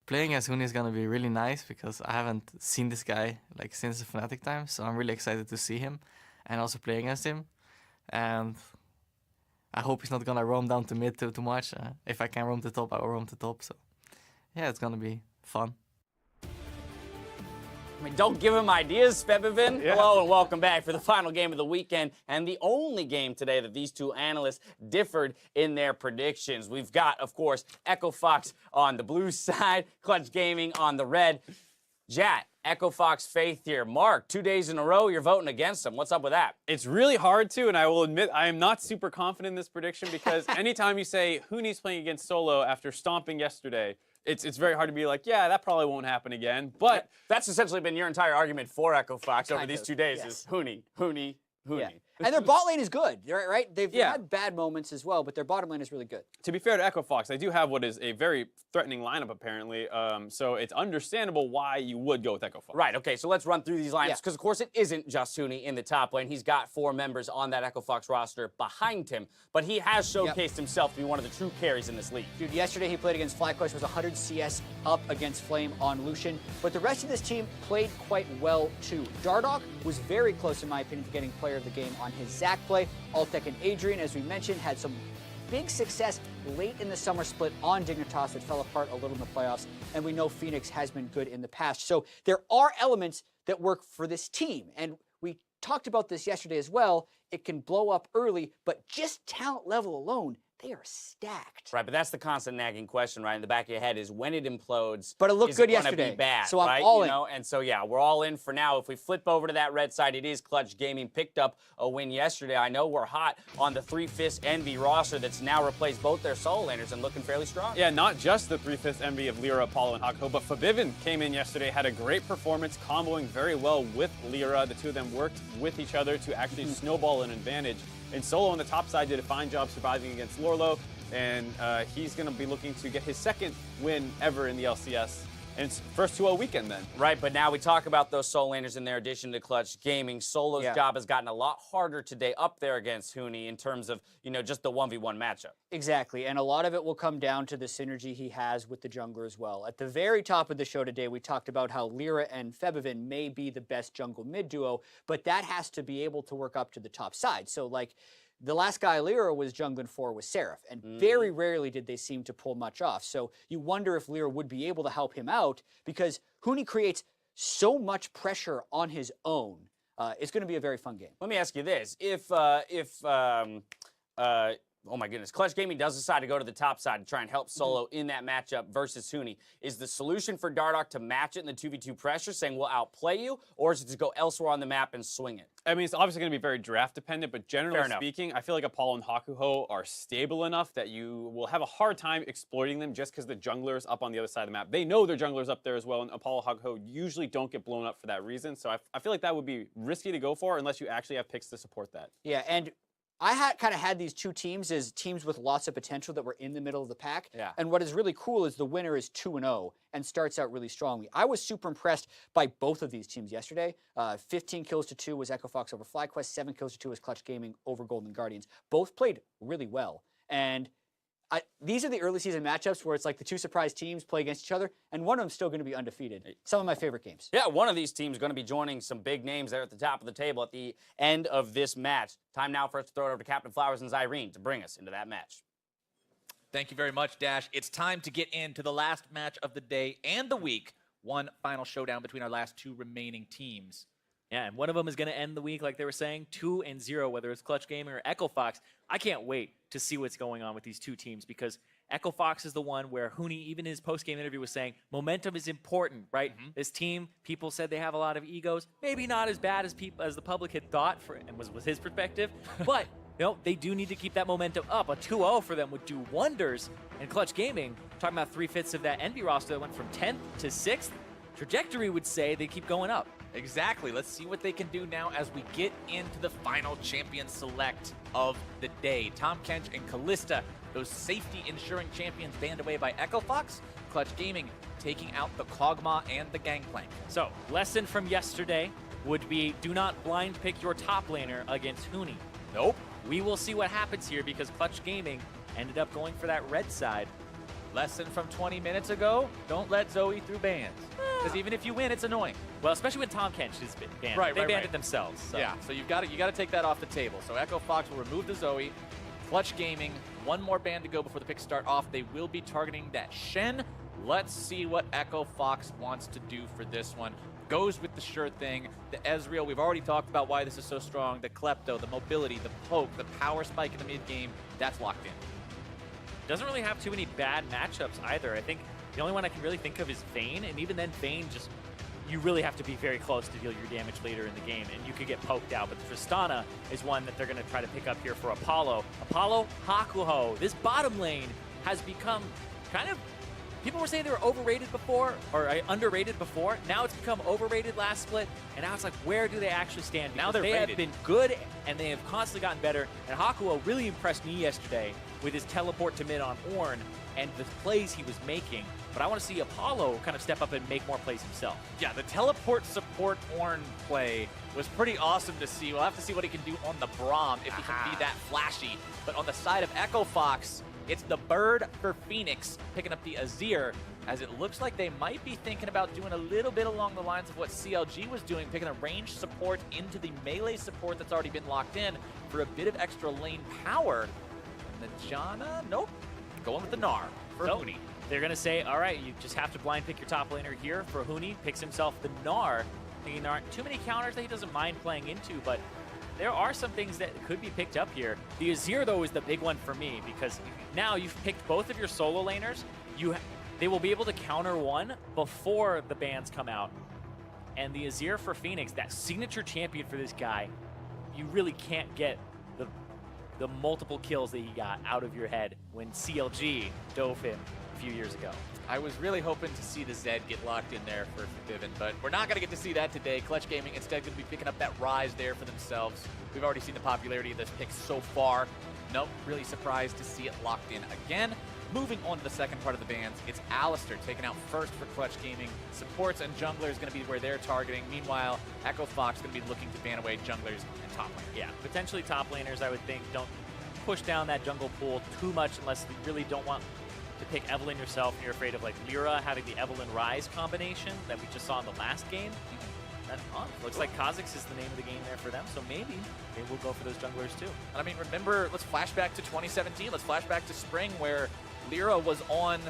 playing as Huni is gonna be really nice because I haven't seen this guy like since the Fnatic time, so I'm really excited to see him and also play against him. And I hope he's not gonna roam down to mid too much. If I can roam to top, I will roam to top. So yeah, it's gonna be fun. I mean, don't give him ideas, Febivin. Yeah. Hello and welcome back for the final game of the weekend and the only game today that these two analysts differed in their predictions. We've got, of course, Echo Fox on the blue side, Clutch Gaming on the red. Jat, Echo Fox faith here. Mark, 2 days in a row, you're voting against them. What's up with that? It's really hard to, and I will admit I am not super confident in this prediction because anytime you say Huni's playing against Solo after stomping yesterday, it's very hard to be like, yeah, that probably won't happen again. But that's essentially been your entire argument for Echo Fox over these 2 days is Huni. Yeah. And their bot lane is good, right? They've had bad moments as well, but their bottom lane is really good. To be fair to Echo Fox, they do have what is a very threatening lineup, apparently. So it's understandable why you would go with Echo Fox. Right, okay, so let's run through these lineups, because of course it isn't just Huni in the top lane. He's got 4 members on that Echo Fox roster behind him, but he has showcased himself to be one of the true carries in this league. Dude, yesterday he played against FlyQuest, was 100 CS up against Flame on Lucian, but the rest of this team played quite well too. Dardoch was very close, in my opinion, to getting player of the game on his Zac play. Altec and Adrian, as we mentioned, had some big success late in the summer split on Dignitas that fell apart a little in the playoffs, and we know Phoenix has been good in the past. So there are elements that work for this team, and we talked about this yesterday as well. It can blow up early, but just talent level alone, they are stacked. Right, but that's the constant nagging question, right, in the back of your head is when it implodes, but it looked good yesterday. Be bad, so I'm right? all in. And so, yeah, we're all in for now. If we flip over to that red side, it is Clutch Gaming. Picked up a win yesterday. I know we're hot on the 3-5 Envy roster that's now replaced both their solo laners and looking fairly strong. Yeah, not just the 3-5 Envy of Lyra, Apollo, and Hakuho, but Febivin came in yesterday, had a great performance, comboing very well with Lyra. The two of them worked with each other to actually snowball an advantage. And Solo on the top side did a fine job surviving against Lorlo, and he's going to be looking to get his second win ever in the LCS. And it's first 2-0 weekend then. Right, but now we talk about those solo laners in their addition to Clutch Gaming. Solo's job has gotten a lot harder today up there against Huni in terms of, you know, just the 1v1 matchup. Exactly, and a lot of it will come down to the synergy he has with the jungler as well. At the very top of the show today, we talked about how Lyra and Febivin may be the best jungle mid duo, but that has to be able to work up to the top side. So, like, the last guy Lyra was jungling for was Seraph, and very rarely did they seem to pull much off. So you wonder if Lyra would be able to help him out because Huni creates so much pressure on his own. It's going to be a very fun game. Let me ask you this. Oh my goodness, Clutch Gaming does decide to go to the top side to try and help Solo in that matchup versus Huni. Is the solution for Dardoch to match it in the 2v2 pressure, saying we'll outplay you, or is it to go elsewhere on the map and swing it? I mean, it's obviously going to be very draft dependent, but generally speaking, I feel like Apollo and Hakuho are stable enough that you will have a hard time exploiting them just because the jungler's up on the other side of the map. They know their jungler's up there as well, and Apollo and Hakuho usually don't get blown up for that reason. So I feel like that would be risky to go for unless you actually have picks to support that. Yeah, and I kind of had these two teams as teams with lots of potential that were in the middle of the pack. Yeah. And what is really cool is the winner is 2-0 and starts out really strongly. I was super impressed by both of these teams yesterday. 15 kills to 2 was Echo Fox over FlyQuest. 7 kills to 2 was Clutch Gaming over Golden Guardians. Both played really well. And these are the early season matchups where it's like the two surprise teams play against each other, and one of them's still going to be undefeated. Some of my favorite games. Yeah, one of these teams is going to be joining some big names there at the top of the table at the end of this match. Time now for us to throw it over to Captain Flowers and Zyrene to bring us into that match. Thank you very much, Dash. It's time to get into the last match of the day and the week. One final showdown between our last 2 remaining teams. Yeah, and one of them is going to end the week, like they were saying, 2-0, whether it's Clutch Gaming or Echo Fox. I can't wait to see what's going on with these two teams because Echo Fox is the one where Huni, even in his post-game interview, was saying momentum is important, right? This team, people said they have a lot of egos. Maybe not as bad as the public had thought, and was his perspective, but you know, they do need to keep that momentum up. A 2-0 for them would do wonders. And Clutch Gaming, talking about 3/5 of that Envy roster that went from 10th to 6th, trajectory would say they keep going up. Exactly. Let's see what they can do now as we get into the final champion select of the day. Tom Kench and Kalista, those safety ensuring champions banned away by Echo Fox. Clutch Gaming taking out the Kog'Maw and the Gangplank. So, lesson from yesterday would be do not blind pick your top laner against Huni. Nope. We will see what happens here because Clutch Gaming ended up going for that red side. Lesson from 20 minutes ago, don't let Zoe through bans. Because even if you win, it's annoying. Well, especially when Tom Kench is banned. Right, they right, banned right. it themselves. So. Yeah, so you got to take that off the table. So Echo Fox will remove the Zoe. Clutch Gaming, one more ban to go before the picks start off. They will be targeting that Shen. Let's see what Echo Fox wants to do for this one. Goes with the sure thing. The Ezreal, we've already talked about why this is so strong. The Klepto, the mobility, the poke, the power spike in the mid game, that's locked in. Doesn't really have too many bad matchups either. I think the only one I can really think of is Vayne, and even then Vayne just, you really have to be very close to deal your damage later in the game, and you could get poked out. But Tristana is one that they're going to try to pick up here for Apollo. Apollo Hakuho. This bottom lane has become kind of, people were saying they were overrated before, or underrated before. Now it's become overrated last split, and now it's like, where do they actually stand? Now Because they're they rated. have been good, and they have constantly gotten better. And Hakuho really impressed me yesterday with his teleport to mid on Ornn and the plays he was making. But I want to see Apollo kind of step up and make more plays himself. Yeah, the teleport support Ornn play was pretty awesome to see. We'll have to see what he can do on the Braum if he can be that flashy. But on the side of Echo Fox, it's the bird for Phoenix picking up the Azir, as it looks like they might be thinking about doing a little bit along the lines of what CLG was doing, picking a range support into the melee support that's already been locked in for a bit of extra lane power. And the Janna, nope, going with the Gnar for Nope. Huni. They're going to say, all right, you just have to blind pick your top laner here. For Huni, picks himself the Gnar, thinking there aren't too many counters that he doesn't mind playing into, but there are some things that could be picked up here. The Azir, though, is the big one for me, because now you've picked both of your solo laners. They will be able to counter one before the bans come out. And the Azir for Phoenix, that signature champion for this guy, you really can't get the multiple kills that he got out of your head when CLG dove him a few years ago. I was really hoping to see the Zed get locked in there for Vivin, but we're not going to get to see that today. Clutch Gaming instead going to be picking up that Rise there for themselves. We've already seen the popularity of this pick so far. Nope, really surprised to see it locked in again. Moving on to the second part of the bans, it's Alistair taken out first for Clutch Gaming. Supports and junglers going to be where they're targeting. Meanwhile, Echo Fox going to be looking to ban away junglers and top laners. Yeah, potentially top laners, I would think, don't push down that jungle pool too much unless you really don't want to pick Evelynn yourself and you're afraid of like Lyra having the Evelynn Rise combination that we just saw in the last game. And looks like Kha'Zix is the name of the game there for them, so maybe they will go for those junglers too. And I mean, remember, let's flash back to 2017. Let's flash back to spring where Lyra was on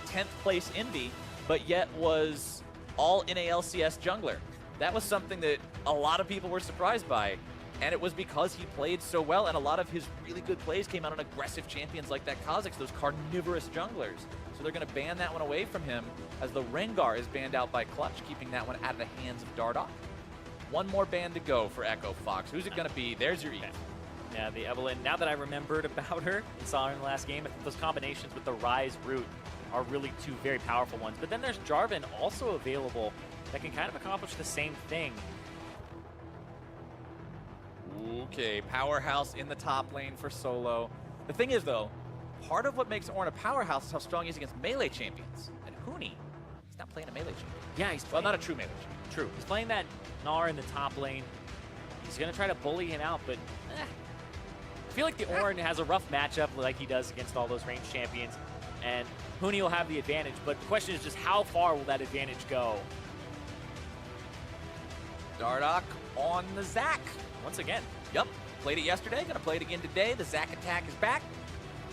10th place Envy, but yet was all in a LCS jungler. That was something that a lot of people were surprised by. And it was because he played so well, and a lot of his really good plays came out on aggressive champions like that Kha'Zix, those carnivorous junglers. So they're going to ban that one away from him, as the Rengar is banned out by Clutch, keeping that one out of the hands of Dardoch. One more ban to go for Echo Fox. Who's it going to be? There's your Eve. Yeah, the Evelynn, now that I remembered about her and saw her in the last game, I think those combinations with the Rise route are really two very powerful ones. But then there's Jarvan also available that can kind of accomplish the same thing. Okay, powerhouse in the top lane for solo. The thing is, though, part of what makes Ornn a powerhouse is how strong he is against melee champions. And Huni, he's not playing a melee champion. Yeah, he's Well, playing, not a true melee champion. true. He's playing that Gnar in the top lane. He's going to try to bully him out, but I feel like the Ornn has a rough matchup like he does against all those ranged champions. And Huni will have the advantage, but the question is just how far will that advantage go? Dardoch on the Zac. Once again, Yep, played it yesterday, gonna play it again today. The Zac attack is back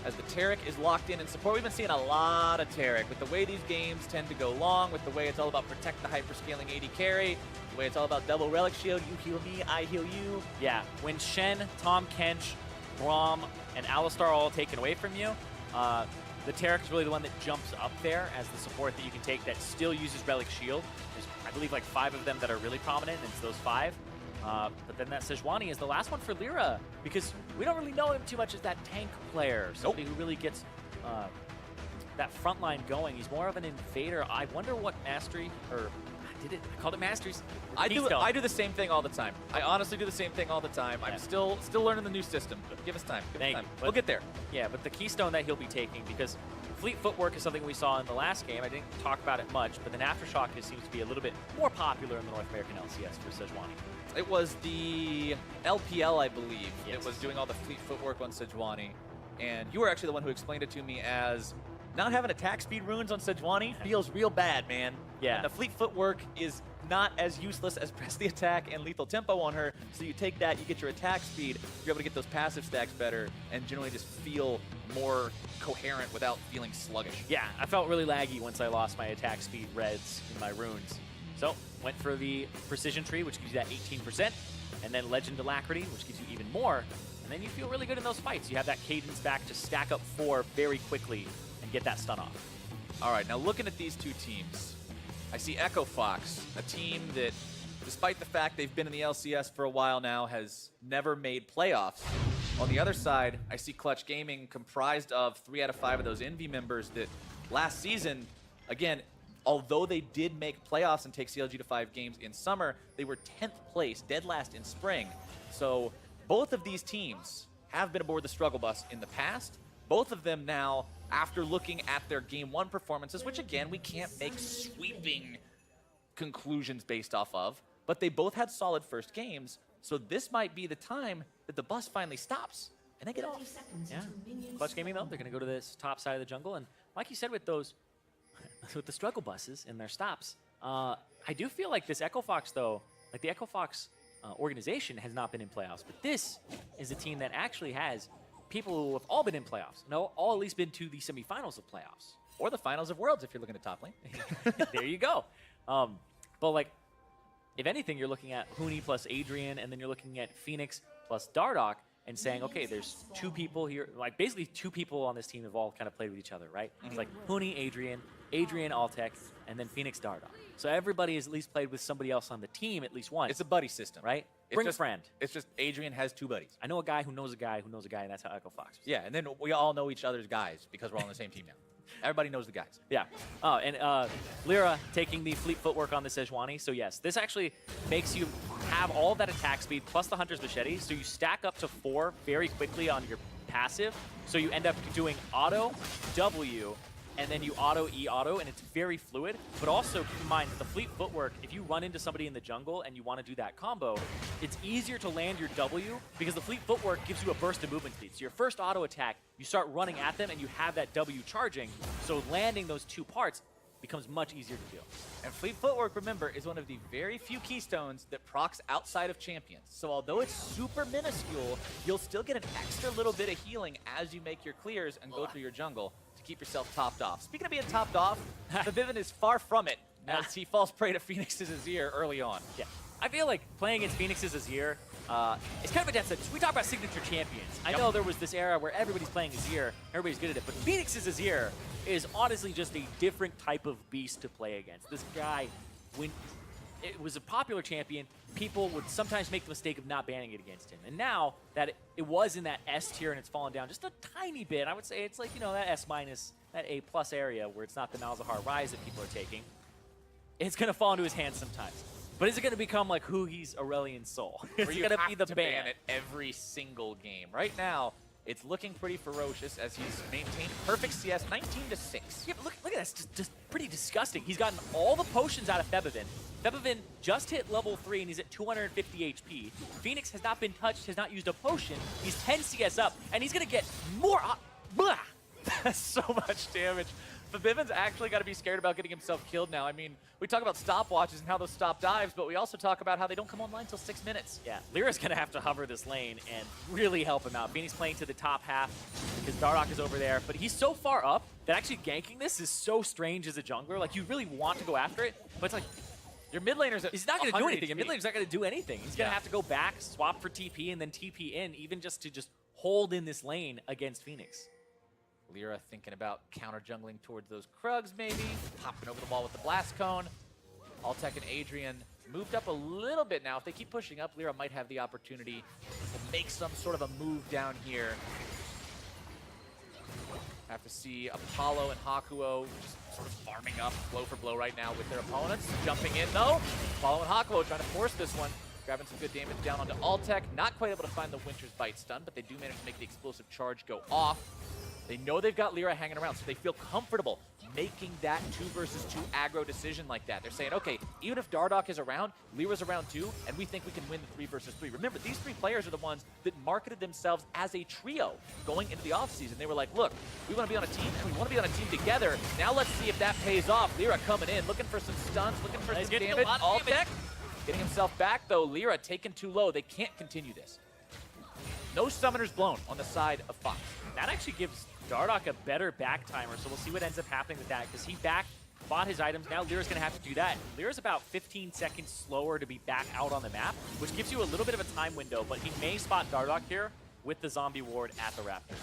as the Taric is locked in support. We've been seeing a lot of Taric with the way these games tend to go long, with the way it's all about protect the hyperscaling AD carry, the way it's all about double relic shield, you heal me, I heal you. yeah, when Shen, Tom Kench, Braum, and Alistar are all taken away from you, the Taric is really the one that jumps up there as the support that you can take that still uses Relic Shield. There's, I believe, like 5 of them that are really prominent, and it's those 5. But then that Sejuani is the last one for Lyra, because we don't really know him too much as that tank player, somebody who really gets that front line going. He's more of an invader. I wonder what mastery, or I called it masteries. I do the same thing all the time. I honestly do the same thing all the time. Yeah. I'm still learning the new system. Give us time. Give us Thank time. you. We'll get there. Yeah, but the keystone that he'll be taking, because Fleet Footwork is something we saw in the last game. I didn't talk about it much, but then Aftershock just seems to be a little bit more popular in the North American LCS for Sejuani. It was the LPL, I believe. Yes. It was doing all the Fleet Footwork on Sejuani. And you were actually the one who explained it to me as not having attack speed runes on Sejuani feels real bad, man. Yeah. And the fleet footwork is not as useless as press the attack and lethal tempo on her. So you take that, you get your attack speed, you're able to get those passive stacks better, and generally just feel more coherent without feeling sluggish. Yeah, I felt really laggy once I lost my attack speed reds in my runes. So, went for the Precision Tree, which gives you that 18%, and then Legend Alacrity, which gives you even more, and then you feel really good in those fights. You have that cadence back to stack up 4 very quickly and get that stun off. All right, now looking at these two teams, I see Echo Fox, a team that, despite the fact they've been in the LCS for a while now, has never made playoffs. On the other side, I see Clutch Gaming comprised of 3 out of 5 of those Envy members that last season, again, although they did make playoffs and take CLG to 5 games in summer, they were 10th place, dead last in spring. So both of these teams have been aboard the struggle bus in the past. Both of them now, after looking at their Game 1 performances, which again, we can't make sweeping conclusions based off of, but they both had solid first games, so this might be the time that the bus finally stops and they get off. Yeah. Clutch Gaming, though, they're going to go to this top side of the jungle, and like you said with those, with the struggle buses and their stops, I do feel like this Echo Fox, though, like the Echo Fox organization has not been in playoffs, but this is a team that actually has people who have all been in playoffs. No, all at least been to the semifinals of playoffs. Or the finals of Worlds if you're looking at top lane. There you go. But like, if anything, you're looking at Huni plus Adrian, and then you're looking at Phoenix plus Dardoch, and saying, okay, there's 2 people here, like basically 2 people on this team have all kind of played with each other, right? It's like Huni, Adrian, Altec, and then Phoenix, Dardoch. So everybody has at least played with somebody else on the team at least once. It's a buddy system. Right? It's Bring just, a friend. It's just Adrian has 2 buddies. I know a guy who knows a guy who knows a guy, and that's how Echo Fox was. Yeah, and then we all know each other's guys because we're all on the same team now. Everybody knows the guys. Yeah. Oh, and Lyra taking the fleet footwork on the Sejuani. So yes, this actually makes you have all of that attack speed plus the Hunter's Machete. So you stack up to 4 very quickly on your passive. So you end up doing auto, W, and then you auto, E, auto, and it's very fluid. But also keep in mind that the fleet footwork, if you run into somebody in the jungle and you want to do that combo, it's easier to land your W because the fleet footwork gives you a burst of movement speed. So your first auto attack, you start running at them and you have that W charging. So landing those 2 parts becomes much easier to do. And fleet footwork, remember, is one of the very few keystones that procs outside of champions. So although it's super minuscule, you'll still get an extra little bit of healing as you make your clears and go through your jungle to keep yourself topped off. Speaking of being topped off, Vivin is far from it as he falls prey to Phoenix's Azir early on. Yeah. I feel like playing against Phoenix's Azir, it's kind of a death sentence. We talk about signature champions. I know there was this era where everybody's playing Azir, everybody's good at it, but Phoenix's Azir is honestly just a different type of beast to play against. This guy, when it was a popular champion, people would sometimes make the mistake of not banning it against him. And now that it was in that S tier and it's fallen down just a tiny bit, I would say it's like, you know, that S minus, that A plus area where it's not the Malzahar Rise that people are taking, it's going to fall into his hands sometimes. But is it going to become like Hugi's Aurelian Soul? Is it going to be the ban? It every single game. Right now, it's looking pretty ferocious as he's maintained perfect CS 19-6. Yeah, but look at that. It's just pretty disgusting. He's gotten all the potions out of Febivin. Febivin just hit level 3 and he's at 250 HP. Phoenix has not been touched, has not used a potion. He's 10 CS up, and he's going to get more. Blah! That's so much damage. Fabivin's actually got to be scared about getting himself killed now. I mean, we talk about stopwatches and how those stop dives, but we also talk about how they don't come online until 6 minutes. Yeah, Lyra's going to have to hover this lane and really help him out. Phoenix playing to the top half because Dardoch is over there, but he's so far up that actually ganking this is so strange as a jungler. Like, you really want to go after it, but it's like, your mid laner's he's not going to do anything. Your HP. mid laner's not going to do anything. He's going to have to go back, swap for TP, and then TP in, even just to hold in this lane against Phoenix. Lyra thinking about counter jungling towards those Krugs maybe, popping over the wall with the Blast Cone. Altec and Adrian moved up a little bit now. If they keep pushing up, Lyra might have the opportunity to make some sort of a move down here. Have to see Apollo and Hakuo just sort of farming up blow for blow right now with their opponents. Jumping in though. Apollo and Hakuo trying to force this one. Grabbing some good damage down onto Altec. Not quite able to find the Winter's Bite stun, but they do manage to make the explosive charge go off. They know they've got Lyra hanging around, so they feel comfortable making that 2 versus 2 aggro decision like that. They're saying, okay, even if Dardoch is around, Lyra's around too, and we think we can win the 3 versus 3. Remember, these 3 players are the ones that marketed themselves as a trio going into the offseason. They were like, look, we want to be on a team, and we want to be on a team together. Now let's see if that pays off. Lyra coming in, looking for some stuns, looking for some damage. Altec getting himself back, though. Lyra taken too low. They can't continue this. No summoners blown on the side of Fox. That actually gives Dardoch a better back timer, so we'll see what ends up happening with that, because he bought his items. Now Lyra's going to have to do that. Lyra's about 15 seconds slower to be back out on the map, which gives you a little bit of a time window, but he may spot Dardoch here with the zombie ward at the Raptor.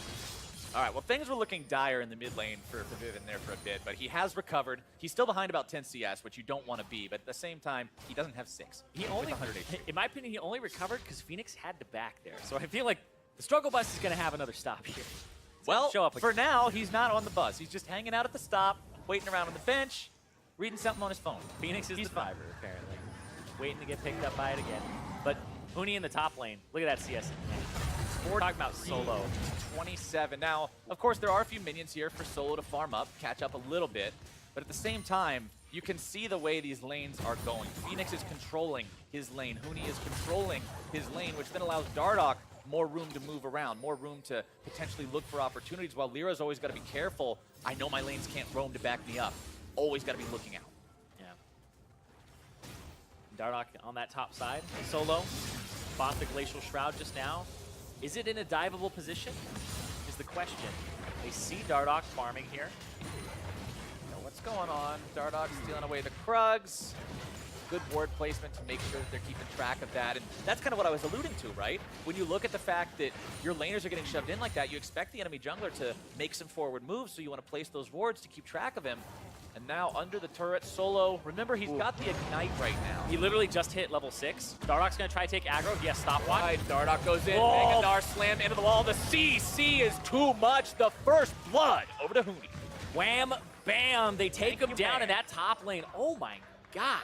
All right, well, things were looking dire in the mid lane for Vivin there for a bit, but he has recovered. He's still behind about 10 CS, which you don't want to be, but at the same time, he doesn't have 6. He only, 100 HP. in my opinion, he only recovered because Phoenix had to back there. So I feel like the struggle bus is going to have another stop here. Well, show up for now, he's not on the bus. He's just hanging out at the stop, waiting around on the bench, reading something on his phone. Phoenix is the fiver, apparently. Waiting to get picked up by it again. But Huni in the top lane. Look at that CS. We're talking about Solo. 27. Now, of course, there are a few minions here for Solo to farm up, catch up a little bit. But at the same time, you can see the way these lanes are going. Phoenix is controlling his lane. Huni is controlling his lane, which then allows Dardoch more room to move around, more room to potentially look for opportunities, while Lyra's always got to be careful. I know my lanes can't roam to back me up. Always got to be looking out. Yeah. Dardoch on that top side. Solo bought the Glacial Shroud just now. Is it in a diveable position? Is the question. They see Dardoch farming here. What's going on? Dardoch stealing away the Krugs. Good ward placement to make sure that they're keeping track of that. And that's kind of what I was alluding to, right? When you look at the fact that your laners are getting shoved in like that, you expect the enemy jungler to make some forward moves, so you want to place those wards to keep track of him. And now under the turret, Solo, remember he's got the Ignite right now. He literally just hit level 6. Dardoch's going to try to take aggro. He has stopwatch. Right, Dardoch goes in, Whoa. Megadar slammed into the wall. The CC is too much. The first blood over to Huni. Wham, bam. They take him down in that top lane. Oh my god.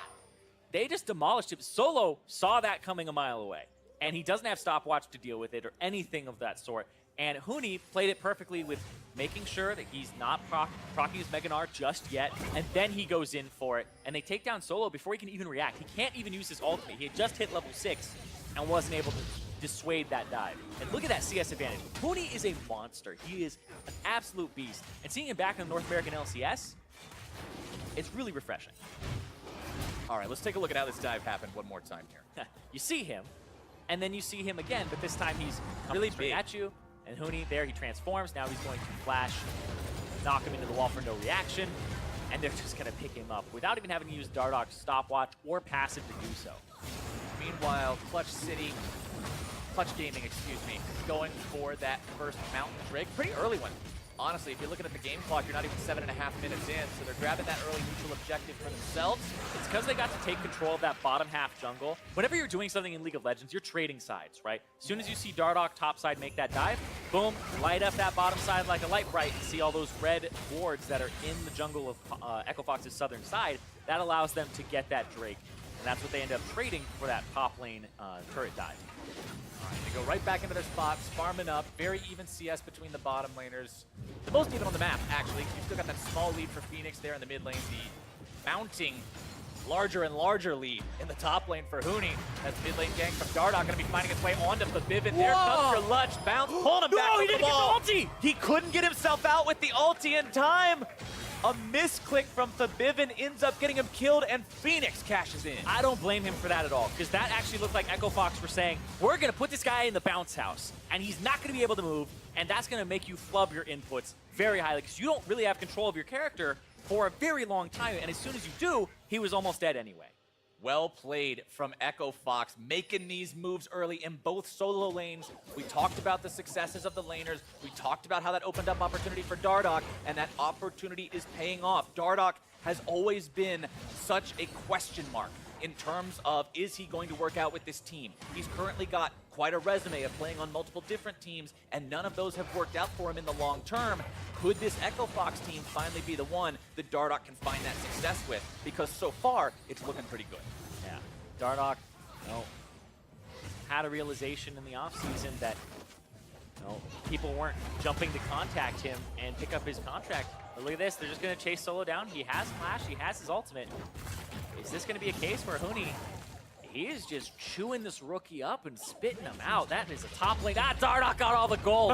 They just demolished him. Solo saw that coming a mile away, and he doesn't have stopwatch to deal with it or anything of that sort. And Huni played it perfectly with making sure that he's not proccing his Meganar just yet, and then he goes in for it. And they take down Solo before he can even react. He can't even use his ultimate. He had just hit level 6 and wasn't able to dissuade that dive. And look at that CS advantage. Huni is a monster. He is an absolute beast. And seeing him back in the North American LCS, it's really refreshing. All right, let's take a look at how this dive happened one more time here. You see him, and then you see him again, but this time he's really big at you. And Huni, there he transforms. Now he's going to flash, knock him into the wall for no reaction, and they're just going to pick him up without even having to use Dardoch's stopwatch or passive to do so. Meanwhile, Clutch Gaming, excuse me, going for that first Mountain Drake. Pretty early one. Honestly, if you're looking at the game clock, you're not even 7.5 minutes in, so they're grabbing that early neutral objective for themselves. It's because they got to take control of that bottom half jungle. Whenever you're doing something in League of Legends, you're trading sides, right? As soon as you see Dardoch topside make that dive, boom, light up that bottom side like a light bright and see all those red wards that are in the jungle of Echo Fox's southern side. That allows them to get that Drake, and that's what they end up trading for that top lane turret dive. All right, they go right back into their spots, farming up. Very even CS between the bottom laners. The most even on the map, actually. You've still got that small lead for Phoenix there in the mid lane. The mounting larger and larger lead in the top lane for Huni. That's mid lane gang from Dardoch going to be finding its way onto Vivin. There comes your Lutch. Bounce, pulling him back he from didn't the wall. get the ulti! He couldn't get himself out with the ulti in time. A misclick from Vivin ends up getting him killed, and Phoenix cashes in. I don't blame him for that at all, because that actually looked like Echo Fox were saying, we're going to put this guy in the bounce house, and he's not going to be able to move, and that's going to make you flub your inputs very highly, because you don't really have control of your character for a very long time, and as soon as you do, he was almost dead anyway. Well played from Echo Fox, making these moves early in both solo lanes. We talked about the successes of the laners. We talked about how that opened up opportunity for Dardoch, and that opportunity is paying off. Dardoch has always been such a question mark in terms of, is he going to work out with this team? He's currently got quite a resume of playing on multiple different teams, and none of those have worked out for him in the long term. Could this Echo Fox team finally be the one that Dardoch can find that success with? Because so far, it's looking pretty good. Yeah, Dardoch, had a realization in the offseason that people weren't jumping to contact him and pick up his contract But look at this. They're just going to chase Solo down. He has Flash. He has his ultimate. Is this going to be a case where Huni, he is just chewing this rookie up and spitting him out? That is a top lane. Ah, Dardoch got all the gold.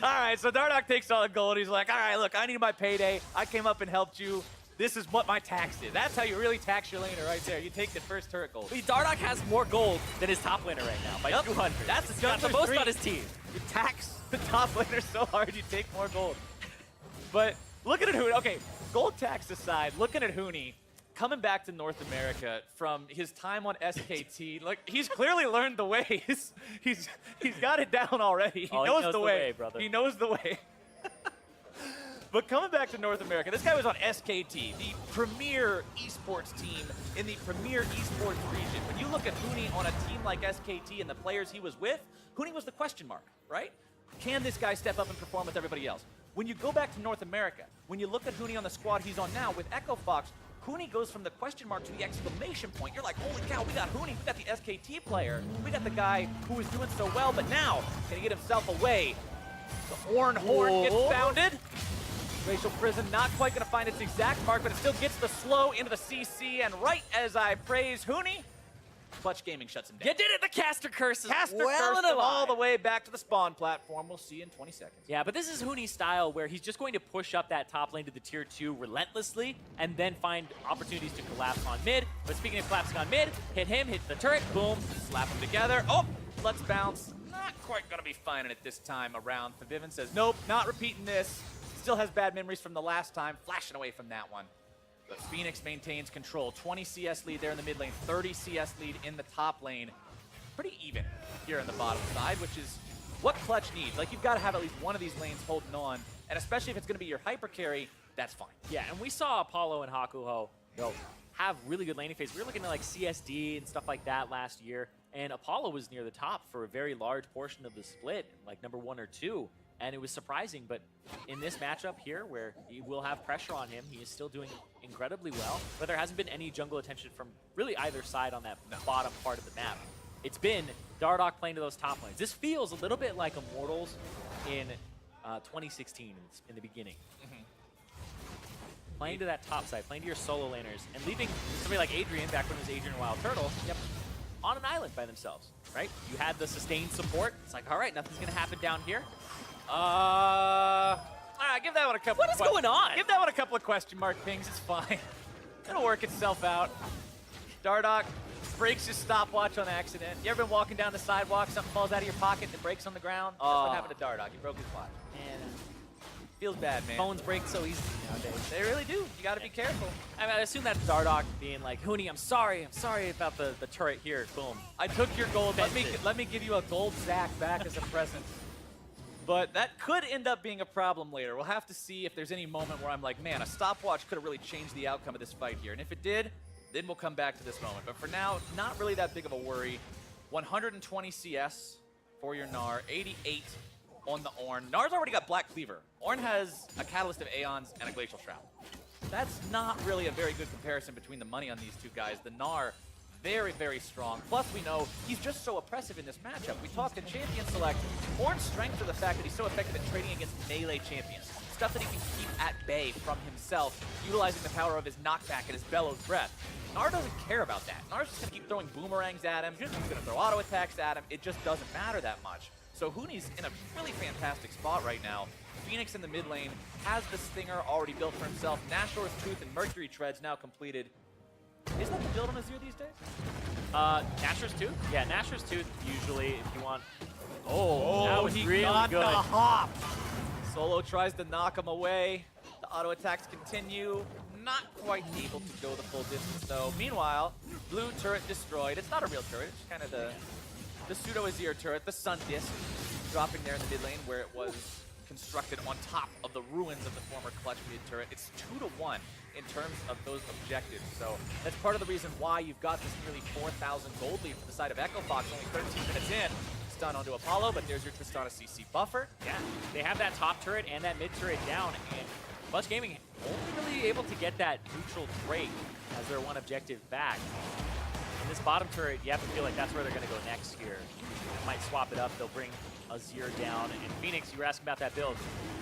All right, so Dardoch takes all the gold. He's like, all right, look, I need my payday. I came up and helped you. This is what my tax is. That's how you really tax your laner right there. You take the first turret gold. Dardoch has more gold than his top laner right now by 200. That's the most on his team. You tax the top laner so hard, you take more gold. But looking at Huni, okay, gold tax aside, looking at Huni, coming back to North America from his time on SKT, like he's clearly learned the ways. He's got it down already. He knows the way, brother. He knows the way. But coming back to North America, this guy was on SKT, the premier esports team in the premier esports region. When you look at Huni on a team like SKT and the players he was with, Huni was the question mark, right? Can this guy step up and perform with everybody else? When you go back to North America, when you look at Huni on the squad he's on now with Echo Fox, Huni goes from the question mark to the exclamation point. You're like, holy cow, we got Huni, we got the SKT player, we got the guy who is doing so well, but now, can he get himself away? The Orn Horn gets founded. Glacial Prison not quite going to find its exact mark, but it still gets the slow into the CC, and right as I praise Huni, Clutch Gaming shuts him down. You did it, the caster curse is Caster well cursed him all the way back to the spawn platform. We'll see in 20 seconds. Yeah, but this is Huni's style where he's just going to push up that top lane to the tier 2 relentlessly and then find opportunities to collapse on mid. But speaking of collapsing on mid, hit him, hit the turret, boom, slap them together. Oh, let's bounce. Not quite going to be finding it this time around. Fabiven says, nope, not repeating this. Still has bad memories from the last time, flashing away from that one. But Phoenix maintains control. 20 CS lead there in the mid lane, 30 CS lead in the top lane. Pretty even here in the bottom side, which is what Clutch needs. Like, you've got to have at least one of these lanes holding on, and especially if it's going to be your hyper carry, that's fine. Yeah, and we saw Apollo and Hakuho have really good laning phase. We were looking at like CSD and stuff like that last year, and Apollo was near the top for a very large portion of the split, like number 1 or 2. And it was surprising, but in this matchup here, where you will have pressure on him, he is still doing incredibly well. But there hasn't been any jungle attention from really either side on that bottom part of the map. It's been Dardoch playing to those top lanes. This feels a little bit like Immortals in 2016 in the beginning. Playing to that top side, playing to your solo laners, and leaving somebody like Adrian, back when it was Adrian Wild Turtle, on an island by themselves, right? You had the sustained support. It's like, all right, nothing's going to happen down here. Give that one a couple. What is going on? Give that one a couple of question mark pings. It's fine. It'll work itself out. Dardoch breaks his stopwatch on accident. You ever been walking down the sidewalk, something falls out of your pocket and it breaks on the ground? That's what happened to Dardoch. He broke his watch. And feels bad, man. Phones break so easily nowadays. They really do. You got to be careful. I mean, I assume that's Dardoch being like, Huni, I'm sorry about the turret here. Boom. I took your gold. Let me give you a gold sack back as a present. But that could end up being a problem later. We'll have to see if there's any moment where I'm like, man, a stopwatch could have really changed the outcome of this fight here. And if it did, then we'll come back to this moment. But for now, not really that big of a worry. 120 CS for your Gnar, 88 on the Ornn. Gnar's already got Black Cleaver. Ornn has a Catalyst of Aeons and a Glacial Shroud. That's not really a very good comparison between the money on these two guys. The Gnar, very, very strong. Plus, we know he's just so oppressive in this matchup. We talked in Champion Select. Ornn's strength is the fact that he's so effective at trading against melee champions. Stuff that he can keep at bay from himself, utilizing the power of his knockback and his bellowed breath. Gnar doesn't care about that. Gnar's just going to keep throwing boomerangs at him. He's going to throw auto attacks at him. It just doesn't matter that much. So Huni's in a really fantastic spot right now. Phoenix in the mid lane has the Stinger already built for himself. Nashor's Tooth and Mercury Treads now completed. Isn't that the build on Azir these days? Nashor's Tooth? Yeah, Nashor's Tooth usually, if you want. Oh, that was he really got good. the hop. Solo tries to knock him away. The auto attacks continue. Not quite able to go the full distance though. Meanwhile, blue turret destroyed. It's not a real turret. It's kind of the pseudo Azir turret, the Sun Disc, dropping there in the mid lane where it was constructed on top of the ruins of the former Clutch mid turret. It's 2-1 in terms of those objectives. So that's part of the reason why you've got this nearly 4,000 gold lead for the side of Echo Fox, only 13 minutes in. Stun onto Apollo, but there's your Tristana CC buffer. Yeah, they have that top turret and that mid turret down, and Clutch Gaming only really able to get that neutral break as their one objective back. And this bottom turret, you have to feel like that's where they're going to go next here. They might swap it up. They'll bring Azir down. And Phoenix, you were asking about that build.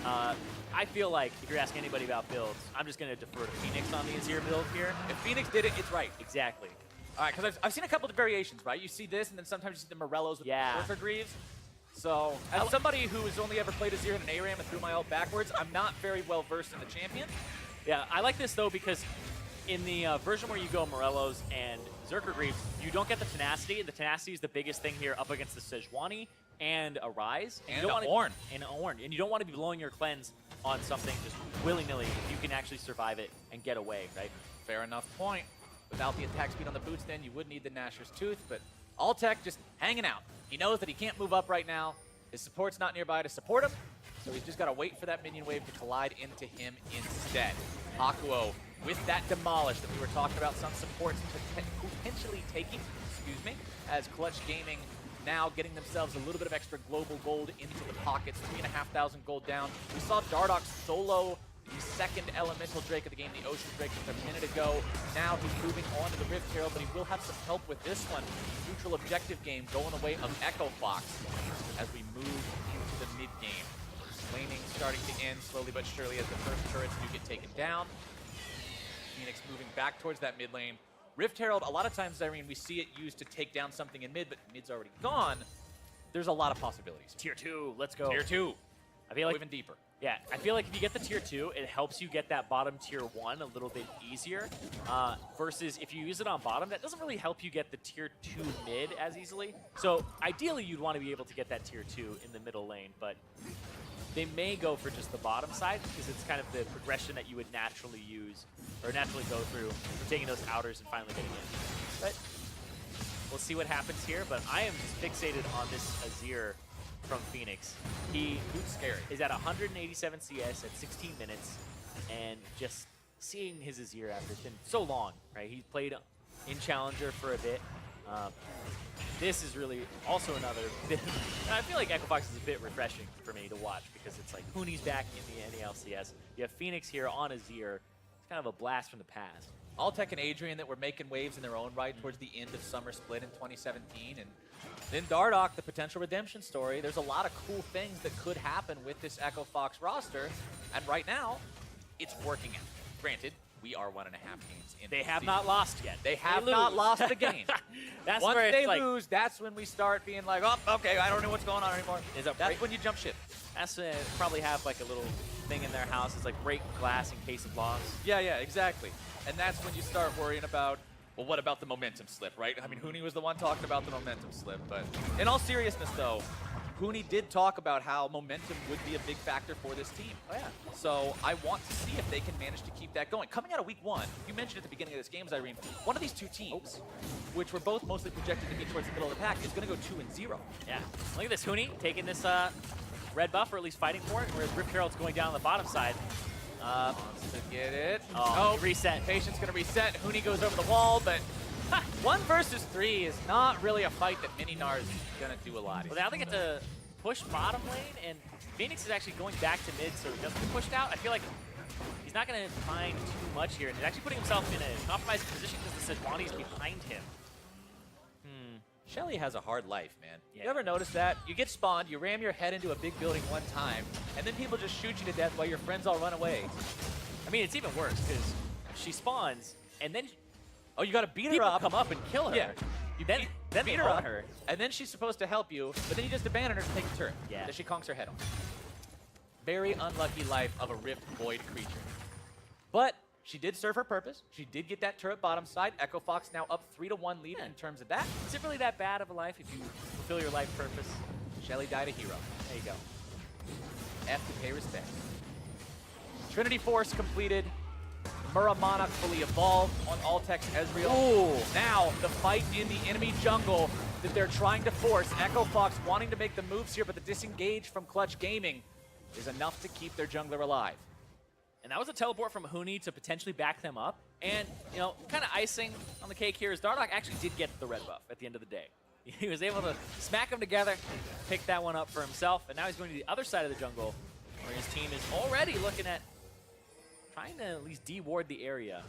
I feel like if you're asking anybody about builds, I'm just going to defer to Phoenix on the Azir build here. If Phoenix did it, it's right. Exactly. All right, because I've seen a couple of variations, right? You see this, and then sometimes you see the Morellos with the Surfer Greaves. So, as somebody who has only ever played Azir in an ARAM and threw my ult backwards, I'm not very well versed in the champion. Yeah, I like this though because in the version where you go Morellos and Zerker Greaves, you don't get the tenacity. The tenacity is the biggest thing here up against the Sejuani and a Rise. And a Ornn. And an Ornn. And you don't want to be blowing your cleanse on something just willy-nilly if you can actually survive it and get away, right? Fair enough point. Without the attack speed on the boots, then you would need the Nashor's Tooth, but Altec just hanging out. He knows that he can't move up right now. His support's not nearby to support him, so he's just got to wait for that minion wave to collide into him instead. Hakuo with that demolish that we were talking about, some supports potentially taking, as Clutch Gaming now getting themselves a little bit of extra global gold into the pockets, 3,500 gold down. We saw Dardoch solo the second elemental Drake of the game, the Ocean Drake, just a minute ago. Now he's moving on to the Rift Herald, but he will have some help with this one. Neutral objective game going away of Echo Fox as we move into the mid-game. Laning starting to end slowly but surely as the first turrets do get taken down. Phoenix moving back towards that mid lane. Rift Herald, a lot of times, Irene, we see it used to take down something in mid, but mid's already gone. There's a lot of possibilities. Tier 2, let's go. Tier 2. I feel like even deeper. Yeah, I feel like if you get the tier 2, it helps you get that bottom tier 1 a little bit easier. Versus if you use it on bottom, that doesn't really help you get the tier 2 mid as easily. So ideally, you'd want to be able to get that tier 2 in the middle lane, but they may go for just the bottom side because it's kind of the progression that you would naturally use or naturally go through for taking those outers and finally getting in. But we'll see what happens here, but I am just fixated on this Azir from Phoenix. He is at 187 CS at 16 minutes, and just seeing his Azir after, it's been so long, right? He played in Challenger for a bit. This is really also another bit. I feel like Echo Fox is a bit refreshing for me to watch because it's like Huni's back in the LCS. You have Phoenix here on Azir. It's kind of a blast from the past. Altec and Adrian that were making waves in their own right towards the end of Summer Split in 2017. And then Dardoch, the potential redemption story. There's a lot of cool things that could happen with this Echo Fox roster. And right now, it's working out. Granted, we are 1.5 games in. They have not lost yet. They have not lost the game. That's Once where they it's like, lose, that's when we start being like, oh, okay, I don't know what's going on anymore. That's when you jump ship. That's when probably have like a little thing in their house. It's like break glass in case of loss. Yeah, exactly. And that's when you start worrying about, well, what about the momentum slip, right? I mean, Huni was the one talking about the momentum slip. But in all seriousness, though, Huni did talk about how momentum would be a big factor for this team. Oh, yeah. So I want to see if they can manage to keep that going. Coming out of week 1, you mentioned at the beginning of this game, Irene, one of these two teams, which were both mostly projected to be towards the middle of the pack, is going to go 2-0. Yeah. Look at this Huni taking this red buff, or at least fighting for it, whereas Rift Herald's going down on the bottom side. Wants to get it. Oh, reset. Patient's going to reset. Huni goes over the wall, but 1 versus 3 is not really a fight that Mininar is going to do a lot. Well, now they get to push bottom lane, and Phoenix is actually going back to mid, so he doesn't get pushed out. I feel like he's not going to find too much here, and he's actually putting himself in a compromising position because the Sejuani's behind him. Shelly has a hard life, man. Yeah. You ever notice that? You get spawned, you ram your head into a big building one time, and then people just shoot you to death while your friends all run away. I mean, it's even worse because she spawns, and then Oh, you got to beat her people up. come up and kill her. Yeah. You then Beat her up, and then she's supposed to help you, but then you just abandon her to take the turret. Yeah. Then she conks her head off. Very unlucky life of a Rift Void creature. But she did serve her purpose. She did get that turret bottom side. Echo Fox now up 3-1 lead in terms of that. Is it really that bad of a life if you fulfill your life purpose? Shelly died a hero. There you go. F to pay respect. Trinity Force completed. Muramana fully evolved on Altec's Ezreal. Ooh. Now, the fight in the enemy jungle that they're trying to force. Echo Fox wanting to make the moves here, but the disengage from Clutch Gaming is enough to keep their jungler alive. And that was a teleport from Huni to potentially back them up. And, you know, kind of icing on the cake here is Dardoch actually did get the red buff at the end of the day. He was able to smack them together, pick that one up for himself, and now he's going to the other side of the jungle where his team is already looking at trying to at least de-ward the area.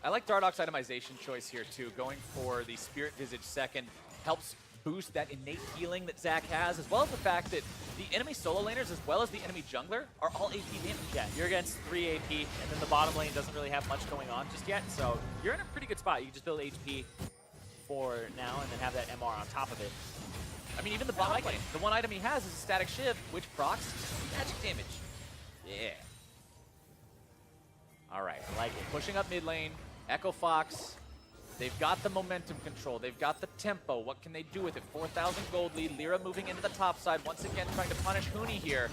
I like Dardoch's itemization choice here too. Going for the Spirit Visage second helps boost that innate healing that Zach has, as well as the fact that the enemy solo laners as well as the enemy jungler are all AP damage. Yeah, you're against 3 AP, and then the bottom lane doesn't really have much going on just yet, so you're in a pretty good spot. You can just build HP for now and then have that MR on top of it. I mean, even the bottom lane, the one item he has is a static shiv, which procs magic damage. Yeah. All right, I like it. Pushing up mid lane, Echo Fox. They've got the momentum control. They've got the tempo. What can they do with it? 4,000 gold lead. Lyra moving into the top side. Once again, trying to punish Huni here.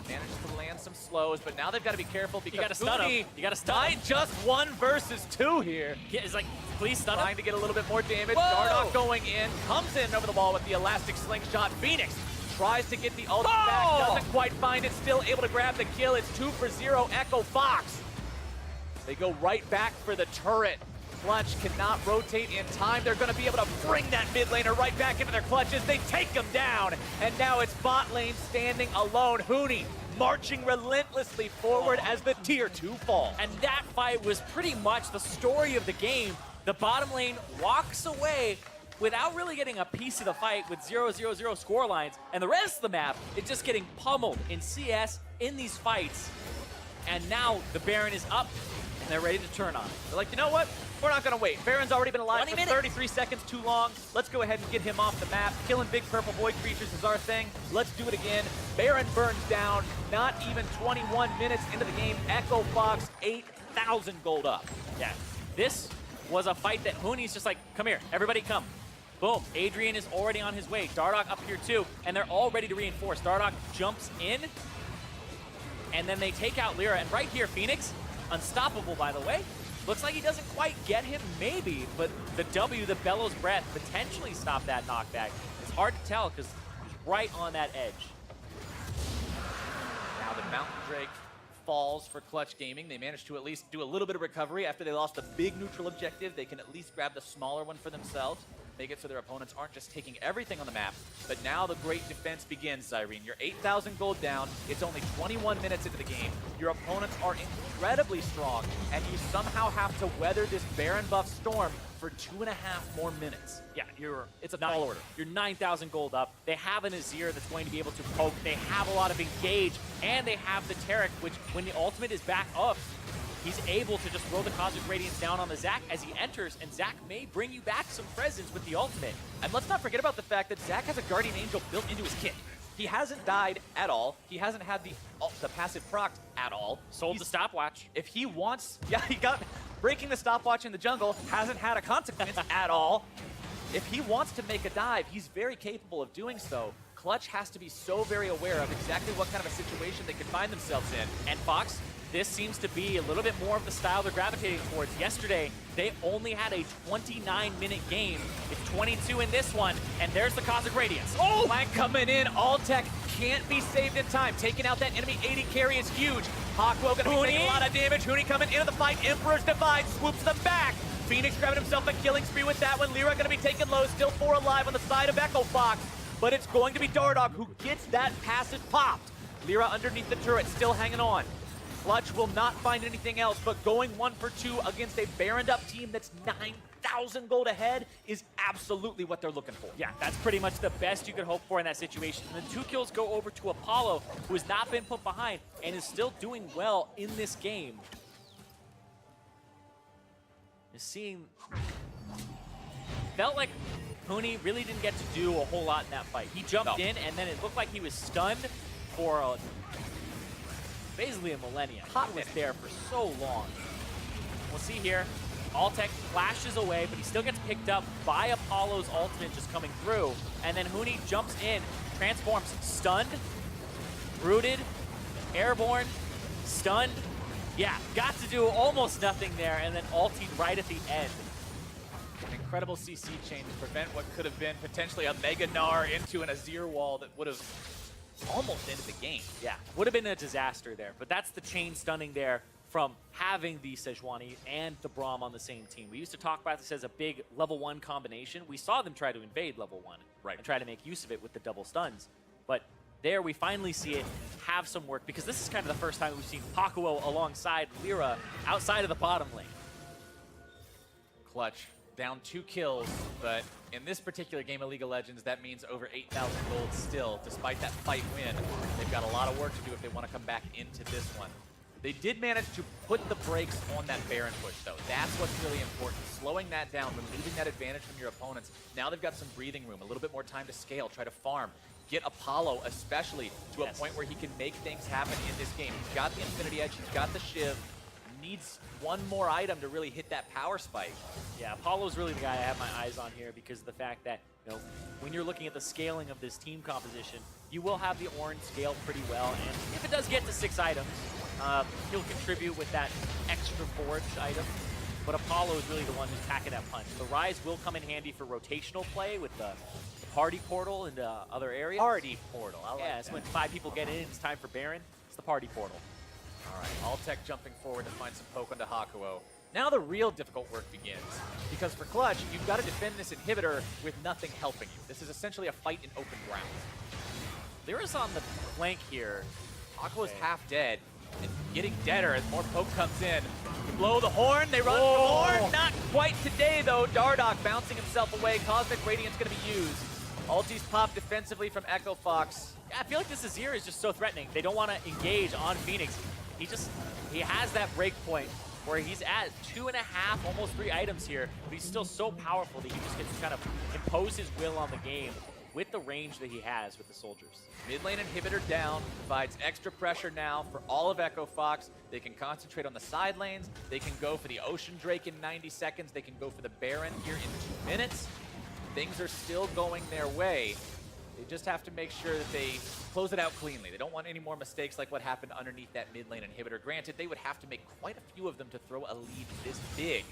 Manages to land some slows, but now they've got to be careful because You gotta stun him. You gotta stun him. just 1 versus 2 here. Yeah, it's like, please stun him. Trying to get a little bit more damage. Whoa! Dardoch going in. Comes in over the wall with the elastic slingshot. Phoenix tries to get the ult back. Doesn't quite find it. Still able to grab the kill. It's 2 for 0. Echo Fox. They go right back for the turret. Clutch cannot rotate in time. They're going to be able to bring that mid laner right back into their clutches. They take him down, and now it's bot lane standing alone. Huni marching relentlessly forward as the tier 2 falls. And that fight was pretty much the story of the game. The bottom lane walks away without really getting a piece of the fight with 0-0-0 score lines, and the rest of the map is just getting pummeled in CS in these fights. And now the Baron is up, and they're ready to turn on it. They're like, you know what? We're not going to wait. Baron's already been alive 20 for minutes. 33 seconds too long. Let's go ahead and get him off the map. Killing big purple void creatures is our thing. Let's do it again. Baron burns down. Not even 21 minutes into the game. Echo Fox, 8,000 gold up. Yeah, this was a fight that Huni's just like, come here, everybody come. Boom, Adrian is already on his way. Dardoch up here too, and they're all ready to reinforce. Dardoch jumps in, and then they take out Lyra. And right here, Phoenix, unstoppable by the way. Looks like he doesn't quite get him, maybe, but the W, the Bellows Breath, potentially stop that knockback. It's hard to tell because he's right on that edge. Now the Mountain Drake falls for Clutch Gaming. They managed to at least do a little bit of recovery after they lost the big neutral objective. They can at least grab the smaller one for themselves. Make it so their opponents aren't just taking everything on the map. But now the great defense begins, Zyrene. You're 8,000 gold down. It's only 21 minutes into the game. Your opponents are incredibly strong, and you somehow have to weather this Baron buff storm for 2.5 more minutes. Yeah, It's a tall order. You're 9,000 gold up. They have an Azir that's going to be able to poke. They have a lot of engage, and they have the Taric, which when the ultimate is back up, he's able to just throw the Cosmic Radiance down on the Zac as he enters, and Zac may bring you back some presence with the ultimate. And let's not forget about the fact that Zac has a Guardian Angel built into his kit. He hasn't died at all. He hasn't had the passive proc at all. Sold the stopwatch. If he wants, yeah, he got breaking the stopwatch in the jungle, hasn't had a consequence at all. If he wants to make a dive, he's very capable of doing so. Clutch has to be so very aware of exactly what kind of a situation they could find themselves in. And Fox, this seems to be a little bit more of the style they're gravitating towards. Yesterday, they only had a 29-minute game. It's 22 in this one, and there's the Cosmic Radiance. Oh! Flank coming in, all tech can't be saved in time. Taking out that enemy 80 carry is huge. Hawkwo gonna be taking a lot of damage. Huni coming into the fight. Emperor's Divide swoops them back. Phoenix grabbing himself a killing spree with that one. Lyra gonna be taking low, still 4 alive on the side of Echo Fox. But it's going to be Dardoch who gets that passive popped. Lyra underneath the turret, still hanging on. Clutch will not find anything else, but going 1 for 2 against a Baroned up team that's 9,000 gold ahead is absolutely what they're looking for. Yeah, that's pretty much the best you could hope for in that situation. And the 2 kills go over to Apollo, who has not been put behind and is still doing well in this game. Just seeing... Felt like Huni really didn't get to do a whole lot in that fight. He jumped in, and then it looked like he was stunned for basically a millennia. He was there for so long. We'll see here. Altec flashes away, but he still gets picked up by Apollo's ultimate just coming through. And then Huni jumps in, transforms, stunned, rooted, airborne, stunned. Yeah, got to do almost nothing there, and then ultied right at the end. An incredible CC chain to prevent what could have been potentially a Mega Gnar into an Azir wall that would have almost ended the game. Yeah, would have been a disaster there, but that's the chain stunning there from having the Sejuani and the Braum on the same team. We used to talk about this as a big level 1 combination. We saw them try to invade level 1 and try to make use of it with the double stuns. But there we finally see it have some work, because this is kind of the first time we've seen Hawkwo alongside Lyra outside of the bottom lane. Clutch down 2 kills, but in this particular game of League of Legends, that means over 8,000 gold still. Despite that fight win, they've got a lot of work to do if they want to come back into this one. They did manage to put the brakes on that Baron push, though. That's what's really important. Slowing that down, removing that advantage from your opponents. Now they've got some breathing room, a little bit more time to scale, try to farm. Get Apollo, especially, to a point where he can make things happen in this game. He's got the Infinity Edge, he's got the Shiv. Needs one more item to really hit that power spike. Yeah, Apollo's really the guy I have my eyes on here because of the fact that, you know, when you're looking at the scaling of this team composition, you will have the orange scale pretty well, and if it does get to 6 items, he'll contribute with that extra forge item. But Apollo is really the one who's packing that punch. The Rise will come in handy for rotational play with the party portal into other areas. Party portal, I like Yeah, that. it's when 5 people get in, it's time for Baron. It's the party portal. All right, Altec jumping forward to find some poke onto Hakuo. Now the real difficult work begins, because for Clutch, you've got to defend this inhibitor with nothing helping you. This is essentially a fight in open ground. Lyra's on the flank here. Hakuo's half dead, and getting deader as more poke comes in. You blow the horn, they run for the horn. Not quite today, though. Dardoch bouncing himself away. Cosmic Radiance going to be used. Ulti's pop defensively from Echo Fox. Yeah, I feel like this Azir is just so threatening. They don't want to engage on Phoenix. He has that break point where he's at 2.5, almost 3 items here, but he's still so powerful that he just gets to kind of impose his will on the game with the range that he has with the soldiers. Mid lane inhibitor down, provides extra pressure now for all of Echo Fox. They can concentrate on the side lanes. They can go for the Ocean Drake in 90 seconds. They can go for the Baron here in 2 minutes. Things are still going their way. They just have to make sure that they close it out cleanly. They don't want any more mistakes like what happened underneath that mid lane inhibitor. Granted, they would have to make quite a few of them to throw a lead this big.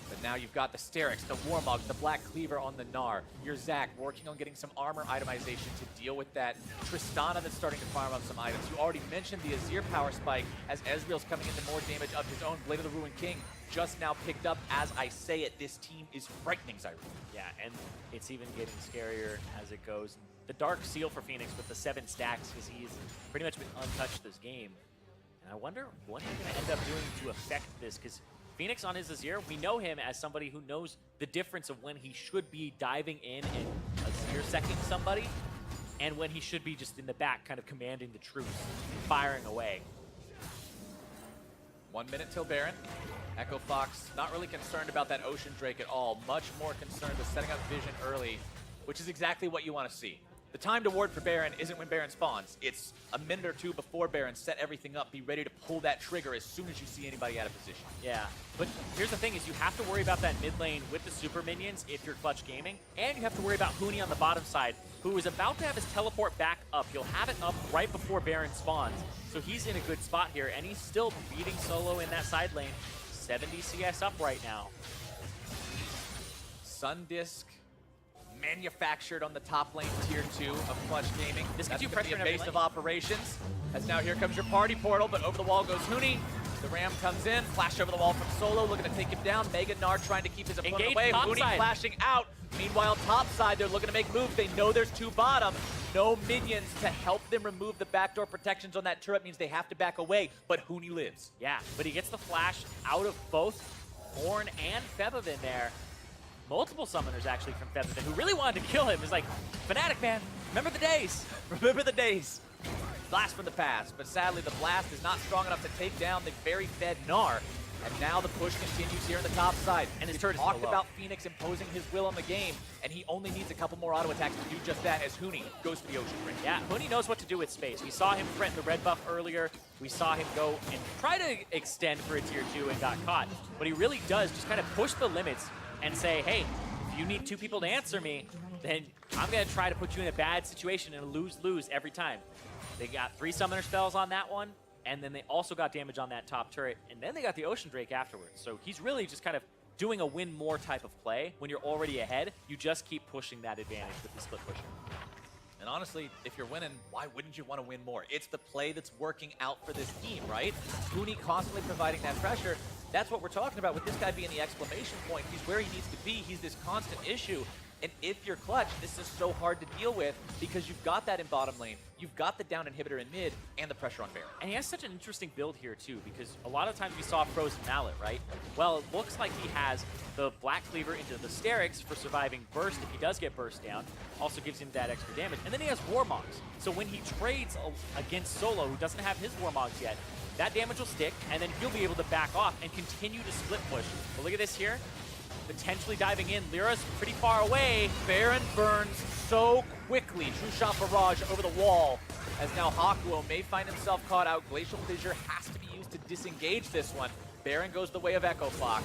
But now you've got the Sterix, the Warmog, the Black Cleaver on the Gnar. Your Zac working on getting some armor itemization to deal with that Tristana that's starting to farm up some items. You already mentioned the Azir power spike as Ezreal's coming into more damage of his own. Blade of the Ruined King just now picked up as I say it. This team is frightening, Zyra. Yeah, and it's even getting scarier as it goes. The Dark Seal for Phoenix with the 7 stacks because he's pretty much been untouched this game. And I wonder what he's going to end up doing to affect this, because Phoenix on his Azir, we know him as somebody who knows the difference of when he should be diving in and Azir-secking somebody, and when he should be just in the back kind of commanding the troops, firing away. 1 minute till Baron. Echo Fox not really concerned about that Ocean Drake at all. Much more concerned with setting up vision early, which is exactly what you want to see. The time to ward for Baron isn't when Baron spawns. It's a minute or 2 before Baron. Set everything up. Be ready to pull that trigger as soon as you see anybody out of position. Yeah, but here's the thing is you have to worry about that mid lane with the super minions if you're Clutch Gaming, and you have to worry about Huni on the bottom side, who is about to have his teleport back up. He'll have it up right before Baron spawns, so he's in a good spot here, and he's still beating Solo in that side lane. 70 CS up right now. Sundisk manufactured on the top lane tier 2 of Clutch Gaming. This That's gives you gonna pressure be in a every base of lane. operations. As now here comes your party portal, but over the wall goes Huni. The Ram comes in, flash over the wall from Solo, looking to take him down. Mega Gnar trying to keep his opponent Engage away. top Huni side. flashing out. Meanwhile, top side, they're looking to make moves. They know there's 2 bottom. No minions to help them remove the backdoor protections on that turret means they have to back away, but Huni lives. Yeah, but he gets the flash out of both Ornn and Febiven there. Multiple summoners actually from Febiven who really wanted to kill him. It's like, Fnatic, man, remember the days. Remember the days. Blast from the past, but sadly the blast is not strong enough to take down the very fed Gnar. And now the push continues here on the top side. And his We turret is talked still low. about Phoenix imposing his will on the game, and he only needs a couple more auto attacks to do just that as Huni goes for the Ocean Drake. Yeah, Huni knows what to do with space. We saw him threaten the red buff earlier. We saw him go and try to extend for a tier 2 and got caught. But he really does just kind of push the limits and say, hey, if you need 2 people to answer me, then I'm going to try to put you in a bad situation and lose-lose every time. They got 3 summoner spells on that one, and then they also got damage on that top turret, and then they got the Ocean Drake afterwards. So he's really just kind of doing a win more type of play. When you're already ahead, you just keep pushing that advantage with the split pusher. And honestly, if you're winning, why wouldn't you want to win more? It's the play that's working out for this team, right? Huni constantly providing that pressure. That's what we're talking about with this guy being the exclamation point. He's where he needs to be. He's this constant issue. And if you're Clutch, this is so hard to deal with because you've got that in bottom lane, you've got the down inhibitor in mid, and the pressure on Baron. And he has such an interesting build here, too, because a lot of times we saw Frozen Mallet, right? Well, it looks like he has the Black Cleaver into the Sterix for surviving Burst if he does get Burst down. Also gives him that extra damage. And then he has Warmogs. So when he trades against Solo, who doesn't have his Warmogs yet, that damage will stick, and then he'll be able to back off and continue to split push. But look at this here. Potentially diving in. Lyra's pretty far away. Baron burns so quickly. True Shot Barrage over the wall. As now Hakuo may find himself caught out. Glacial Fissure has to be used to disengage this one. Baron goes the way of Echo Fox.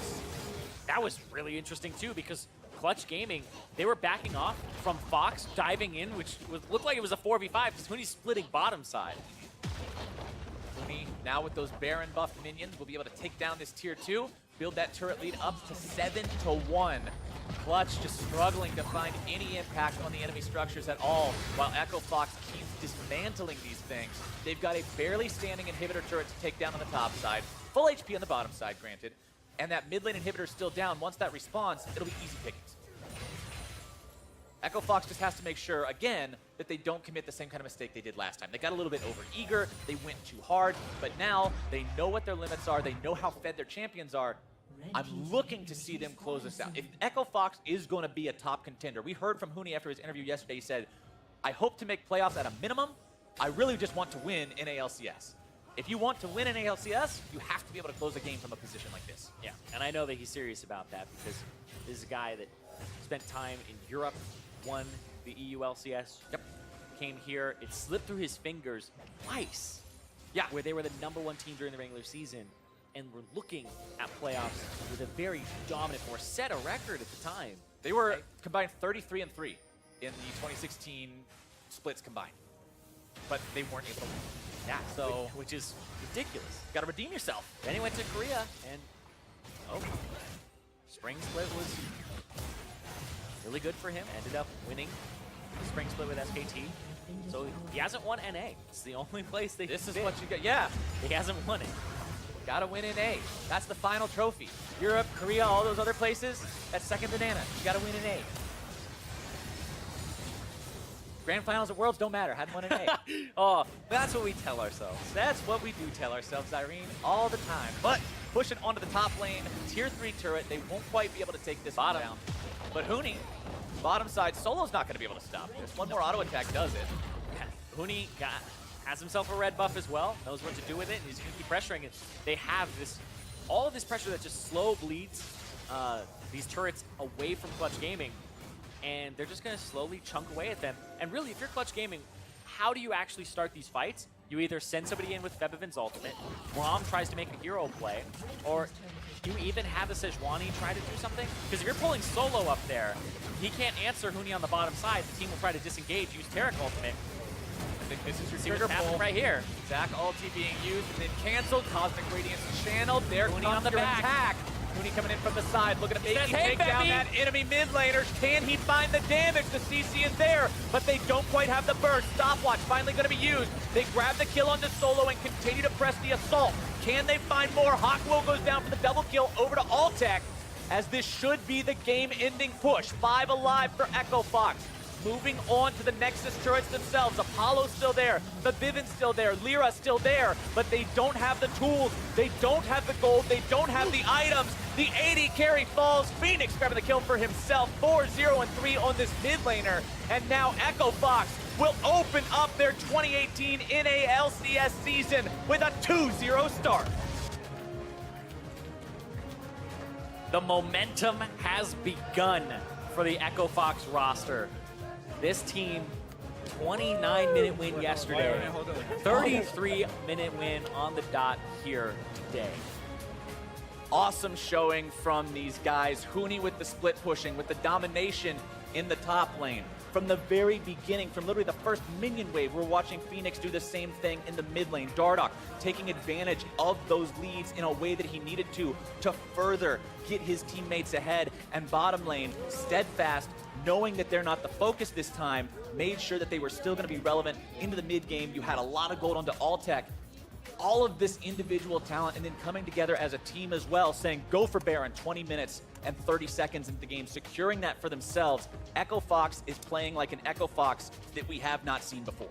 That was really interesting, too, because Clutch Gaming, they were backing off from Fox diving in, which looked like it was a 4v5 because Huni's splitting bottom side. Huni, now with those Baron buffed minions, will be able to take down this tier 2, build that turret lead up to 7-1. Clutch just struggling to find any impact on the enemy structures at all, while Echo Fox keeps dismantling these things. They've got a barely standing inhibitor turret to take down on the top side, full HP on the bottom side, granted, and that mid lane inhibitor is still down. Once that respawns, it'll be easy pickings. Echo Fox just has to make sure, again, that they don't commit the same kind of mistake they did last time. They got a little bit over-eager, they went too hard, but now they know what their limits are, they know how fed their champions are. I'm looking to see them close this out. If Echo Fox is going to be a top contender, we heard from Huni after his interview yesterday, he said, I hope to make playoffs at a minimum. I really just want to win in LCS. If you want to win in LCS, you have to be able to close a game from a position like this. Yeah, and I know that he's serious about that because this is a guy that spent time in Europe, won the EU LCS, came here, it slipped through his fingers twice. Yeah. Where they were the #1 team during the regular season, and were looking at playoffs with a very dominant, or set a record at the time. They were combined 33-3 in the 2016 splits combined, but they weren't able to win. Yeah, So, which is ridiculous. got to redeem yourself. Then he went to Korea, and Spring Split was really good for him. Ended up winning the Spring Split with SKT. So he hasn't won NA. It's the only place they This is fit. what you get. Yeah, He hasn't won it. got to win in A. That's the final trophy. Europe, Korea, all those other places, that's second banana. You got to win in A. Grand Finals at Worlds don't matter. Hadn't won an A. Oh, that's what we tell ourselves. That's what we do tell ourselves, Irene, all the time. But pushing onto the top lane, tier 3 turret, they won't quite be able to take this Bottom. one down. But Huni, bottom side, Solo's not going to be able to stop this. One more auto attack does it. Huni has himself a red buff as well. Knows what to do with it, and he's going to keep pressuring it. They have all of this pressure that just slow bleeds these turrets away from Clutch Gaming, and they're just going to slowly chunk away at them. And really, if you're Clutch Gaming, how do you actually start these fights? You either send somebody in with Febiven's ultimate, Rom tries to make a hero play, or you even have a Sejuani try to do something. Because if you're pulling Solo up there, he can't answer Huni on the bottom side. The team will try to disengage, use Taric ultimate. I think this is your See trigger what's happening pull. right here. Zac ulti being used and then canceled. Cosmic Radiance channeled. There Huni comes on the your back. attack. Huni coming in from the side, looking to maybe says, "Hey, take down Bebby." that enemy mid laner. Can he find the damage? The CC is there, but they don't quite have the burst. Stopwatch finally going to be used. They grab the kill onto Solo and continue to press the assault. Can they find more? Hakuo goes down for the double kill over to Altec, as this should be the game-ending push. 5 alive for Echo Fox. Moving on to the Nexus turrets themselves. Apollo's still there, Fabiven's still there, Lyra's still there, but they don't have the tools, they don't have the gold, they don't have the items. The 80 carry falls. Phoenix grabbing the kill for himself. 4-0-3 on this mid laner. And now Echo Fox will open up their 2018 NA LCS season with a 2-0 start. The momentum has begun for the Echo Fox roster. This team, 29-minute win yesterday, 33-minute win on the dot here today. Awesome showing from these guys. Huni with the split pushing, with the domination in the top lane. From the very beginning, from literally the first minion wave, we're watching Phoenix do the same thing in the mid lane. Dardoch taking advantage of those leads in a way that he needed to further get his teammates ahead. And bottom lane, Steadfast, knowing that they're not the focus this time, made sure that they were still going to be relevant into the mid game. You had a lot of gold onto Altec. all of this individual talent and then coming together as a team as well, saying go for Baron 20 minutes and 30 seconds into the game, securing that for themselves. Echo Fox is playing like an Echo Fox that we have not seen before.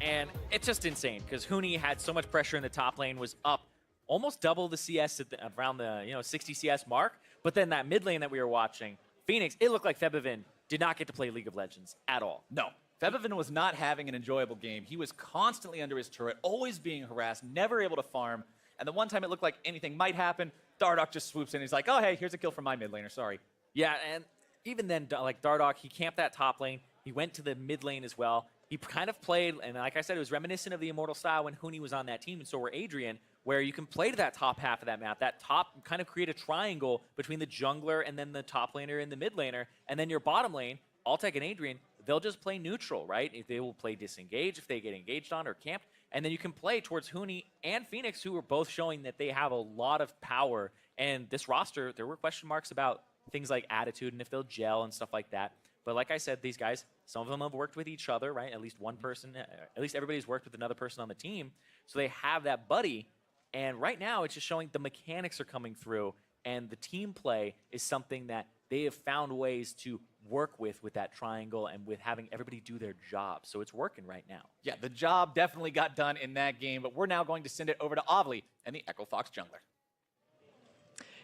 And it's just insane because Huni had so much pressure in the top lane, was up almost double the CS at around the 60 CS mark. But then that mid lane that we were watching, Phoenix, it looked like Febiven did not get to play League of Legends at all. No. Febiven was not having an enjoyable game. He was constantly under his turret, always being harassed, never able to farm. And the one time it looked like anything might happen, Dardoch just swoops in. He's like, oh, hey, here's a kill from my mid laner. Sorry. Yeah, and even then, like Dardoch, he camped that top lane. He went to the mid lane as well. He kind of played, and like I said, it was reminiscent of the Immortal style when Huni was on that team, and so were Adrian, where you can play to that top half of that map, that top, kind of create a triangle between the jungler and then the top laner and the mid laner, and then your bottom lane, Altec and Adrian, they'll just play neutral, right? They will play disengage if they get engaged on or camped, and then you can play towards Huni and Phoenix, who are both showing that they have a lot of power. And this roster, there were question marks about things like attitude and if they'll gel and stuff like that. But like I said, these guys, some of them have worked with each other, right? At least one person, at least everybody's worked with another person on the team. So they have that buddy. And right now, it's just showing the mechanics are coming through. And the team play is something that they have found ways to work with that triangle and with having everybody do their job. So it's working right now. Yeah, the job definitely got done in that game, but we're now going to send it over to Ovly and the Echo Fox jungler.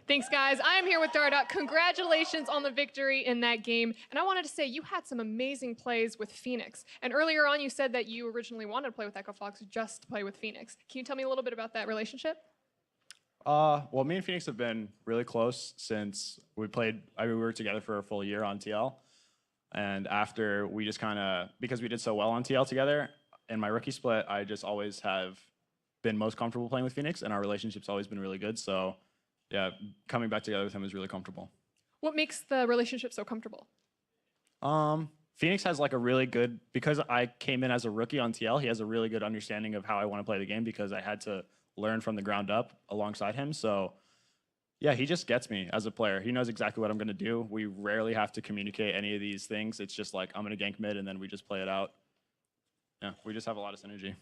Thanks, guys. I'm here with Dardoch. Congratulations on the victory in that game. And I wanted to say you had some amazing plays with Phoenix. And earlier on, you said that you originally wanted to play with Echo Fox just to play with Phoenix. Can you tell me a little bit about that relationship? Well, me and Phoenix have been really close since we played. We were together for a full year on TL. And after we just kind of, because we did so well on TL together, in my rookie split, I just always have been most comfortable playing with Phoenix, and our relationship's always been really good. So yeah, coming back together with him is really comfortable. What makes the relationship so comfortable? Phoenix has like a really good, because I came in as a rookie on TL, he has a really good understanding of how I want to play the game because I had to learn from the ground up alongside him. So yeah, he just gets me as a player. He knows exactly what I'm going to do. We rarely have to communicate any of these things. It's just like, I'm going to gank mid and then we just play it out. Yeah, we just have a lot of synergy.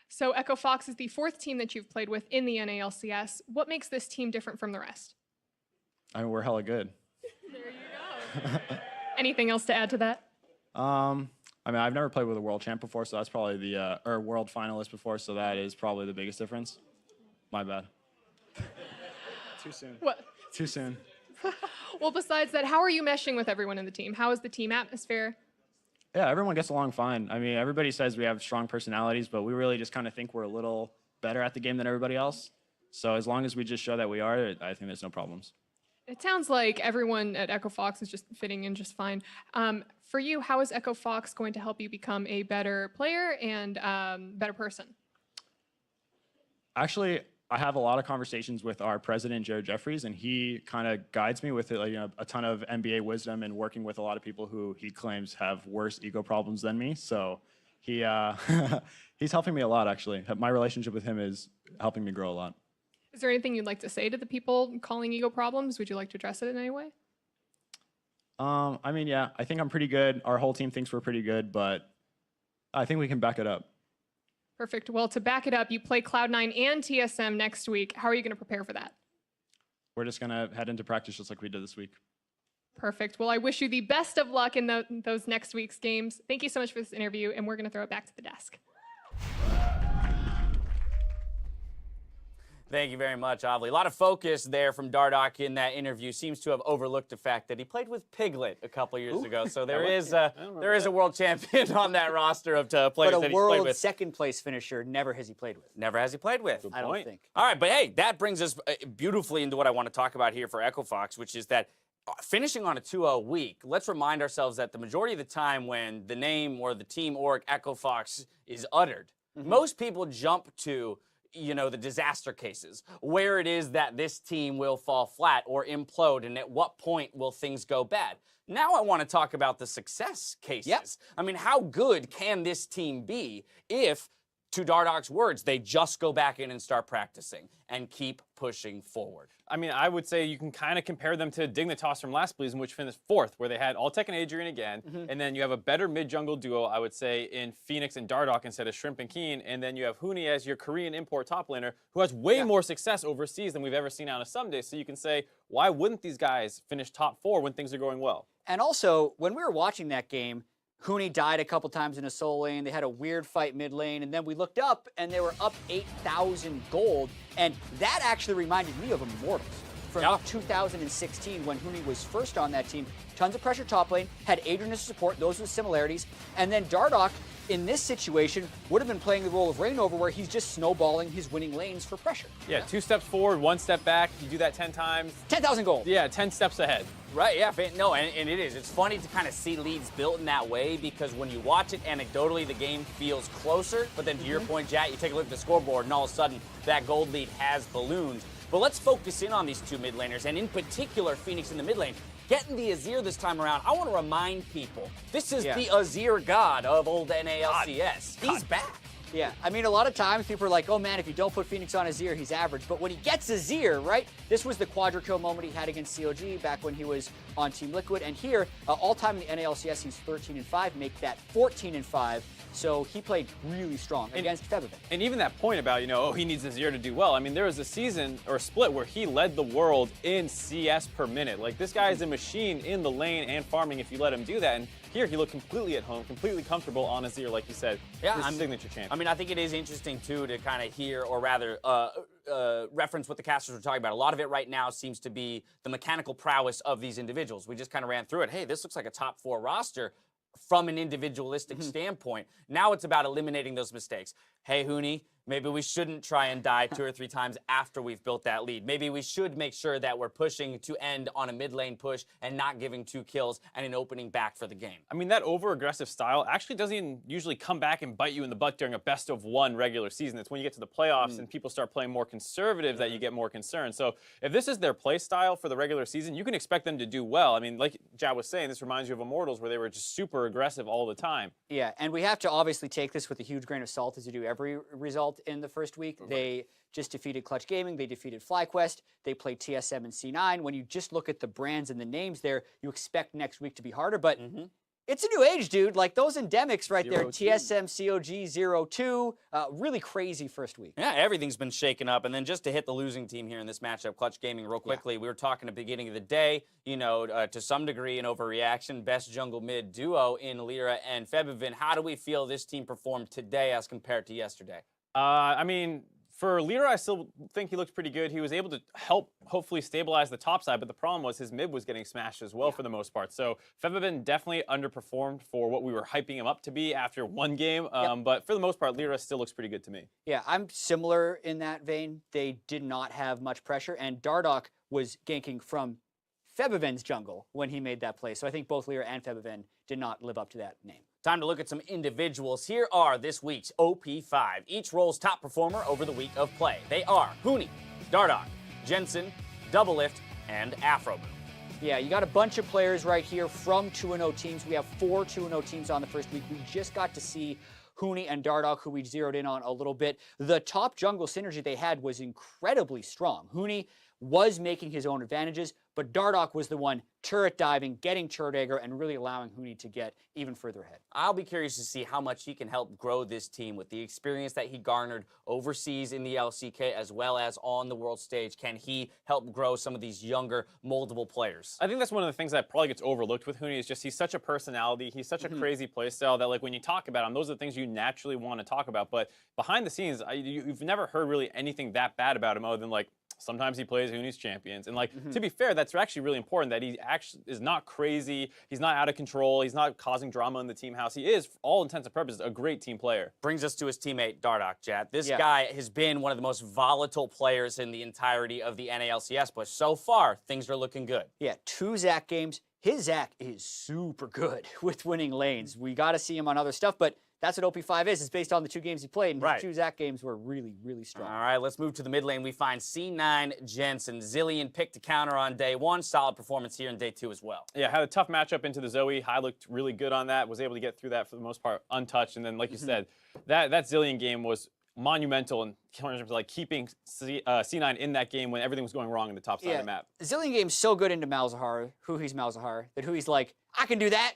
So Echo Fox is the 4th team that you've played with in the NALCS. What makes this team different from the rest? I mean, we're hella good. There you go. Anything else to add to that? I mean, I've never played with a world champ before, so that's probably the, or world finalist before, so that is probably the biggest difference. My bad. Too soon. What? Too soon. Well, besides that, how are you meshing with everyone in the team? How is the team atmosphere? Yeah, everyone gets along fine. I mean, everybody says we have strong personalities, but we really just kind of think we're a little better at the game than everybody else. So as long as we just show that we are, I think there's no problems. It sounds like everyone at Echo Fox is just fitting in just fine. For you, how is Echo Fox going to help you become a better player and better person? Actually, I have a lot of conversations with our president, Jared Jeffries, and he kind of guides me with a ton of NBA wisdom and working with a lot of people who he claims have worse ego problems than me. So he he's helping me a lot, actually. My relationship with him is helping me grow a lot. Is there anything you'd like to say to the people calling ego problems? Would you like to address it in any way? I mean, yeah, I think I'm pretty good. Our whole team thinks we're pretty good, but I think we can back it up. Perfect. Well, to back it up, you play Cloud9 and TSM next week. How are you going to prepare for that? We're just going to head into practice just like we did this week. Perfect. Well, I wish you the best of luck in those next week's games. Thank you so much for this interview, and we're going to throw it back to the desk. Thank you very much, Ovly. A lot of focus there from Dardoch in that interview. Seems to have overlooked the fact that he played with Piglet a couple years ago. So there is a world champion on that roster of players but that a he's played world with. second place finisher never has he played with. Never has he played with. I don't think. All right, but hey, that brings us beautifully into what I want to talk about here for Echo Fox, which is that finishing on a 2-0 week, let's remind ourselves that the majority of the time when the name or the team org Echo Fox is uttered, most people jump to the disaster cases, where it is that this team will fall flat or implode, and at what point will things go bad. Now I want to talk about the success cases. Yep. I mean, how good can this team be if to Dardoc's words, they just go back in and start practicing and keep pushing forward. I mean, I would say you can kind of compare them to Dignitas from last season, which finished 4th, where they had Alltech and Adrian again, and then you have a better mid-jungle duo, I would say, in Phoenix and Dardoch instead of Shrimp and Keen, and then you have Huni as your Korean import top laner, who has way more success overseas than we've ever seen out of Someday, so you can say, why wouldn't these guys finish top 4 when things are going well? And also, when we were watching that game, Huni died a couple times in a solo lane. They had a weird fight mid lane, and then we looked up, and they were up 8,000 gold, and that actually reminded me of Immortals from 2016 when Huni was first on that team. Tons of pressure top lane, had Adrian as support. Those were the similarities. And then Dardoch, in this situation, would have been playing the role of Rainover, where he's just snowballing his winning lanes for pressure. Yeah, 2 steps forward, 1 step back. You do that 10 times. 10,000 gold. Yeah, 10 steps ahead. Right, yeah, no, and it is. It's funny to kind of see leads built in that way because when you watch it anecdotally, the game feels closer. But then to your point, Jack, you take a look at the scoreboard and all of a sudden that gold lead has ballooned. But let's focus in on these 2 mid laners, and in particular, Phoenix in the mid lane. Getting the Azir this time around, I want to remind people, this is the Azir god of old NALCS. He's back. Yeah, I mean, a lot of times people are like, oh man, if you don't put Phoenix on Azir, he's average. But when he gets Azir, right, this was the quadra kill moment he had against COG back when he was on Team Liquid. And here, all-time in the NALCS, he's 13-5, make that 14-5. So he played really strong against Febiven. And even that point about, he needs Azir to do well. I mean, there was a season or a split where he led the world in CS per minute. Like, this guy is a machine in the lane and farming if you let him do that. And here, he looked completely at home, completely comfortable on Azir, like you said. Yeah, his signature champion. I mean, I think it is interesting, too, to kind of hear, or rather, reference what the casters were talking about. A lot of it right now seems to be the mechanical prowess of these individuals. We just kind of ran through it. Hey, this looks like a top 4 roster from an individualistic standpoint. Now it's about eliminating those mistakes. Hey, Huni, maybe we shouldn't try and die 2 or 3 times after we've built that lead. Maybe we should make sure that we're pushing to end on a mid lane push and not giving 2 kills and an opening back for the game. I mean, that over-aggressive style actually doesn't even usually come back and bite you in the butt during a best-of-1 regular season. It's when you get to the playoffs and people start playing more conservative that you get more concerned. So if this is their play style for the regular season, you can expect them to do well. I mean, like Jad was saying, this reminds you of Immortals where they were just super aggressive all the time. Yeah, and we have to obviously take this with a huge grain of salt as you do every result in the first week. They just defeated Clutch Gaming. They defeated FlyQuest. They played TSM and C9. When you just look at the brands and the names there, you expect next week to be harder. But it's a new age, dude. Like those endemics right there, TSM, COG, 0-2. Really crazy first week. Yeah, everything's been shaken up. And then just to hit the losing team here in this matchup, Clutch Gaming, real quickly, we were talking at the beginning of the day, to some degree an overreaction, best jungle mid duo in Lyra and Febiven. How do we feel this team performed today as compared to yesterday? I mean, for Lyra, I still think he looked pretty good. He was able to help, hopefully, stabilize the top side, but the problem was his mid was getting smashed as well for the most part. So Febiven definitely underperformed for what we were hyping him up to be after 1 game, but for the most part, Lyra still looks pretty good to me. Yeah, I'm similar in that vein. They did not have much pressure, and Dardoch was ganking from Febiven's jungle when he made that play. So I think both Lyra and Febiven did not live up to that name. Time to look at some individuals. Here are this week's OP5, each role's top performer over the week of play. They are Huni, Dardoch, Jensen, Doublelift, and Afroboom. Yeah, you got a bunch of players right here from 2-0 teams. We have 4 2-0 teams on the first week. We just got to see Huni and Dardoch, who we zeroed in on a little bit. The top jungle synergy they had was incredibly strong. Huni was making his own advantages, but Dardoch was the one turret diving, getting turret aggro, and really allowing Huni to get even further ahead. I'll be curious to see how much he can help grow this team with the experience that he garnered overseas in the LCK as well as on the world stage. Can he help grow some of these younger, moldable players? I think that's one of the things that probably gets overlooked with Huni is just he's such a personality. He's such a crazy playstyle that, like, when you talk about him, those are the things you naturally want to talk about. But behind the scenes, you've never heard really anything that bad about him other than, like, sometimes he plays Huni's champions. And, like, to be fair, that's actually really important that he actually is not crazy. He's not out of control. He's not causing drama in the team house. He is, for all intents and purposes, a great team player. Brings us to his teammate, Dardoch, Jad. This guy has been one of the most volatile players in the entirety of the NALCS, but so far, things are looking good. Yeah, 2 Zac games. His Zac is super good with winning lanes. We got to see him on other stuff, but that's what OP5 is. It's based on the 2 games he played, and Right. his 2 Zach games were really, really strong. All right, let's move to the mid lane. We find C9 Jensen. Zillion picked to counter on day 1. Solid performance here in day 2 as well. Yeah, had a tough matchup into the Zoe. High looked really good on that. Was able to get through that for the most part untouched. And then, like you said, that Zillion game was monumental in terms of like keeping C9 in that game when everything was going wrong in the top side of the map. Zillion game's so good into Malzahar, Huhi's Malzahar, that Huhi's like, I can do that.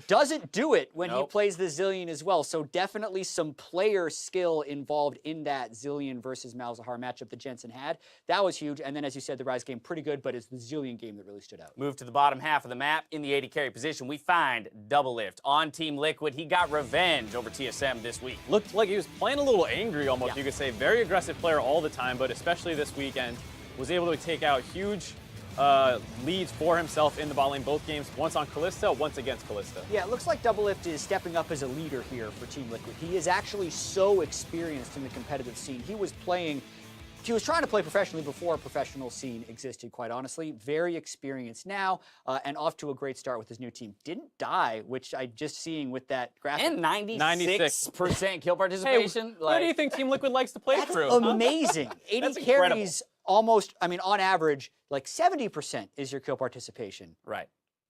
Doesn't do it when he plays the Zillion as well. So definitely some player skill involved in that Zillion versus Malzahar matchup that Jensen had. That was huge. And then, as you said, the Rise game pretty good, but it's the Zillion game that really stood out. Move to the bottom half of the map. In the 80 carry position, we find Double Lift on Team Liquid. He got revenge over TSM this week. Looked like he was playing a little angry almost, you could say. Very aggressive player all the time, but especially this weekend, was able to take out huge leads for himself in the bot lane, both games, once on Kalista, once against Kalista. Yeah, it looks like Double Lift is stepping up as a leader here for Team Liquid. He is actually so experienced in the competitive scene. He was trying to play professionally before a professional scene existed, quite honestly. Very experienced now, and off to a great start with his new team. Didn't die, which I just seeing with that graphic. And 96% kill participation. Hey, what do you think Team Liquid likes to play That's through? amazing. 80 That's incredible. carries almost, I mean, on average, like 70% is your kill participation. Right.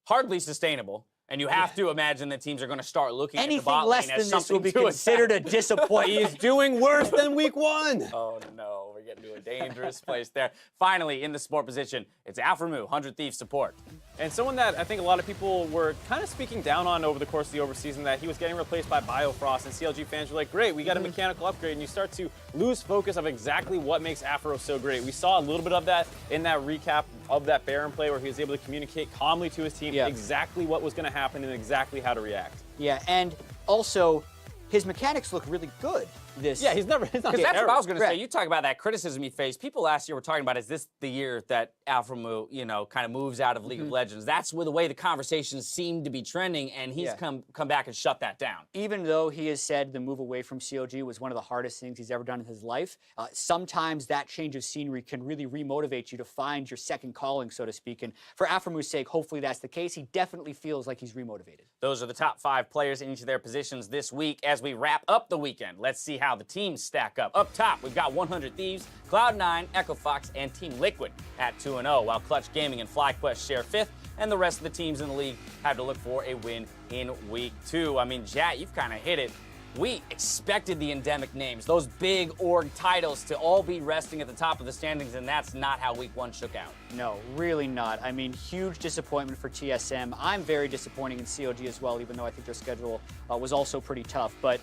Hardly sustainable. And you have to imagine that teams are going to start looking at the Anything bot less lane than as this will something be to considered a attack. disappointment. He's doing worse than week 1. Oh no, we're getting to a dangerous place there. Finally, in the support position, it's Alframu, 100 Thieves support. And someone that I think a lot of people were kind of speaking down on over the course of the overseason, that he was getting replaced by Biofrost, and CLG fans were like, great, we got a mechanical upgrade, and you start to lose focus of exactly what makes Afro so great. We saw a little bit of that in that recap of that Baron play where he was able to communicate calmly to his team exactly what was going to happen and exactly how to react. Yeah, and also, his mechanics look really good. Yeah, he's not Because that's what I was going to say. Correct. You talk about that criticism he faced. People last year were talking about, is this the year that Alframu, kind of moves out of League of Legends? That's where the way the conversations seem to be trending, and he's come back and shut that down. Even though he has said the move away from COG was one of the hardest things he's ever done in his life, sometimes that change of scenery can really remotivate you to find your second calling, so to speak. And for Alframu's sake, hopefully that's the case. He definitely feels like he's remotivated. Those are the top 5 players in each of their positions this week. As we wrap up the weekend, let's see how the teams stack up. Up top, we've got 100 Thieves, Cloud9, Echo Fox, and Team Liquid at 2-0, while Clutch Gaming and FlyQuest share 5th, and the rest of the teams in the league have to look for a win in week 2. I mean, Jat, you've kind of hit it. We expected the endemic names, those big org titles, to all be resting at the top of the standings, and that's not how week 1 shook out. No, really not. I mean, huge disappointment for TSM. I'm very disappointing in COG as well, even though I think their schedule was also pretty tough. But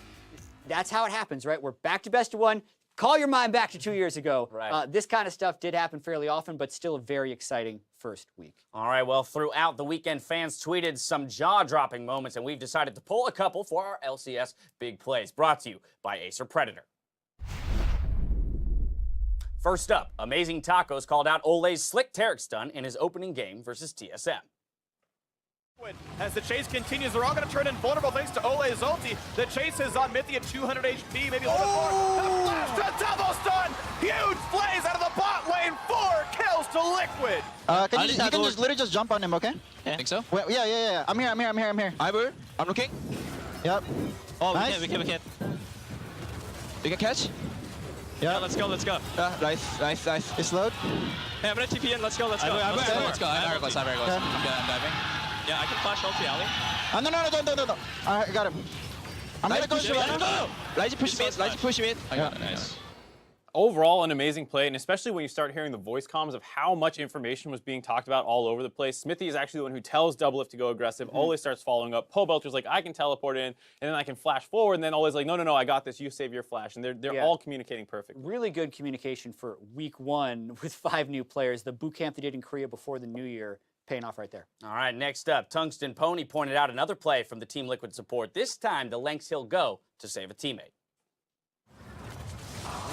that's how it happens, right? We're back to best of 1. Call your mind back to 2 years ago. Right. This kind of stuff did happen fairly often, but still a very exciting first week. All right, well, throughout the weekend, fans tweeted some jaw-dropping moments, and we've decided to pull a couple for our LCS Big Plays, brought to you by Acer Predator. First up, Amazing Tacos called out Ole's slick Taric stun in his opening game versus TSM. As the chase continues, they're all going to turn invulnerable thanks to Ole's ulti. The chase is on Mythi at 200 HP, maybe a little bit more. The flash to double stun! Huge plays out of the bot lane, 4 kills to Liquid! You can just literally just jump on him, okay? Yeah. Think so? Well, yeah. I'm here. I'm looking. Yep. Oh, Nice. we can. We can catch? Yeah. Let's go. Nice. It's load. Hey, I'm gonna TP in. Let's go. Let's go. Okay. I'm very close. I'm diving. Yeah, I can flash ulti alley. No. I got him. I'm gonna go to Light push me. I got it. Nice. Overall, an amazing play, and especially when you start hearing the voice comms of how much information was being talked about all over the place. Smithy is actually the one who tells Double Lift to go aggressive. Ole starts following up. Belcher's like, I can teleport in, and then I can flash forward, and then Ole's like, no, I got this. You save your flash. And they're all communicating perfectly. Really good communication for week 1 with 5 new players. The boot camp they did in Korea before the new year paying off right there. All right, next up, Tungsten Pony pointed out another play from the Team Liquid support. This time, the lengths he'll go to save a teammate.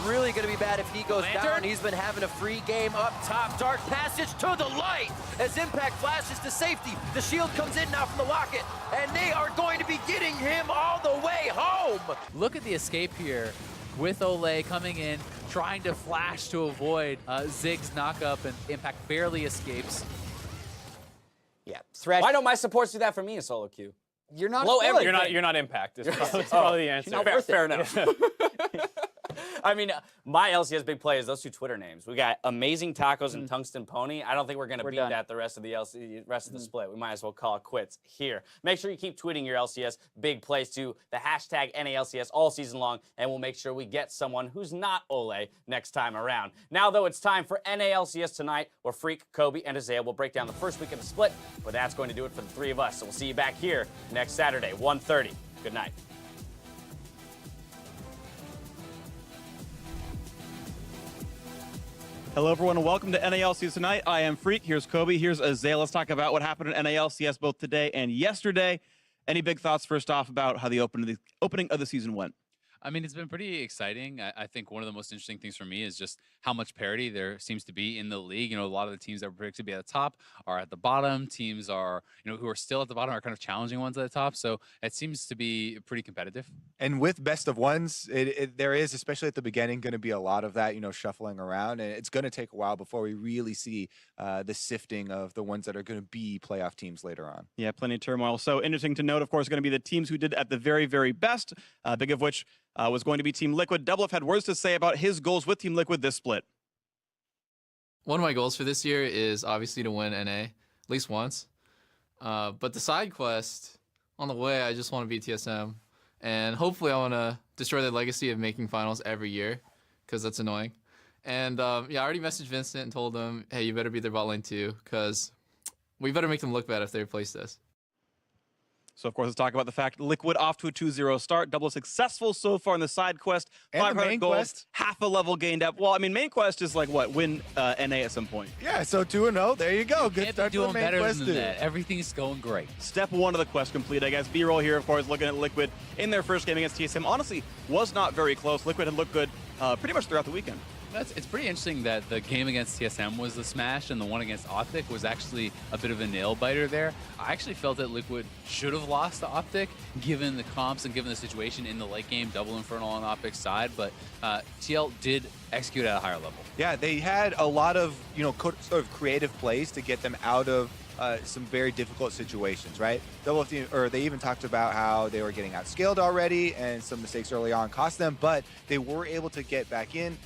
Really going to be bad if he goes down. He's been having a free game up top. Dark passage to the light as Impact flashes to safety. The shield comes in now from the Locket, and they are going to be getting him all the way home. Look at the escape here with Ole coming in, trying to flash to avoid Zig's knockup, and Impact barely escapes. Yeah, Thresh. Why don't my supports do that for me in solo queue? You're not Blow good. everything. You're not Impact. It's probably the answer. Not worth it. Fair enough. I mean, my LCS big play is those two Twitter names. We got Amazing Tacos and Tungsten Pony. I don't think we're going to beat done. that the rest of the rest of the split. We might as well call it quits here. Make sure you keep tweeting your LCS big plays to the hashtag NALCS all season long, and we'll make sure we get someone who's not Ole next time around. Now, though, it's time for NALCS Tonight, where Freak, Kobe, and Isaiah will break down the first week of the split, but that's going to do it for the three of us. So we'll see you back here next Saturday, 1:30. Good night. Hello, everyone, and welcome to NALCS Tonight. I am Freak. Here's Kobe. Here's Isaiah. Let's talk about what happened in NALCS both today and yesterday. Any big thoughts first off about how the opening of the season went? I mean, it's been pretty exciting. I think one of the most interesting things for me is just how much parity there seems to be in the league. You know, a lot of the teams that were predicted to be at the top are at the bottom. Teams are, who are still at the bottom are kind of challenging ones at the top. So it seems to be pretty competitive. And with best of ones, there is, especially at the beginning, going to be a lot of that, shuffling around. And it's going to take a while before we really see the sifting of the ones that are going to be playoff teams later on. Yeah, plenty of turmoil. So interesting to note, of course, going to be the teams who did at the very, very best, big of which was going to be Team Liquid. Doublelift had words to say about his goals with Team Liquid this split. One of my goals for this year is obviously to win NA, at least once. But the side quest, on the way, I just want to beat TSM. And hopefully I want to destroy the legacy of making finals every year, because that's annoying. And I already messaged Vincent and told him, hey, you better beat their bot lane too, because we better make them look bad if they replace this. So, of course, let's talk about the fact Liquid off to a 2-0 start. Double successful so far in the side quest. And 500 the main gold, quest. half a level gained up. Well, I mean, main quest is like what? Win NA at some point. Yeah, so 2-0. There you go. Good start to the main quest. Everything's going great. Step one of the quest complete, I guess. B-roll here, of course, looking at Liquid in their first game against TSM. Honestly, was not very close. Liquid had looked good pretty much throughout the weekend. It's pretty interesting that the game against TSM was the smash and the one against Optic was actually a bit of a nail-biter there. I actually felt that Liquid should have lost to Optic given the comps and given the situation in the late game, double Infernal on Optic's side, but TL did execute at a higher level. Yeah, they had a lot of, sort of creative plays to get them out of some very difficult situations, right? They even talked about how they were getting outscaled already and some mistakes early on cost them, but they were able to get back in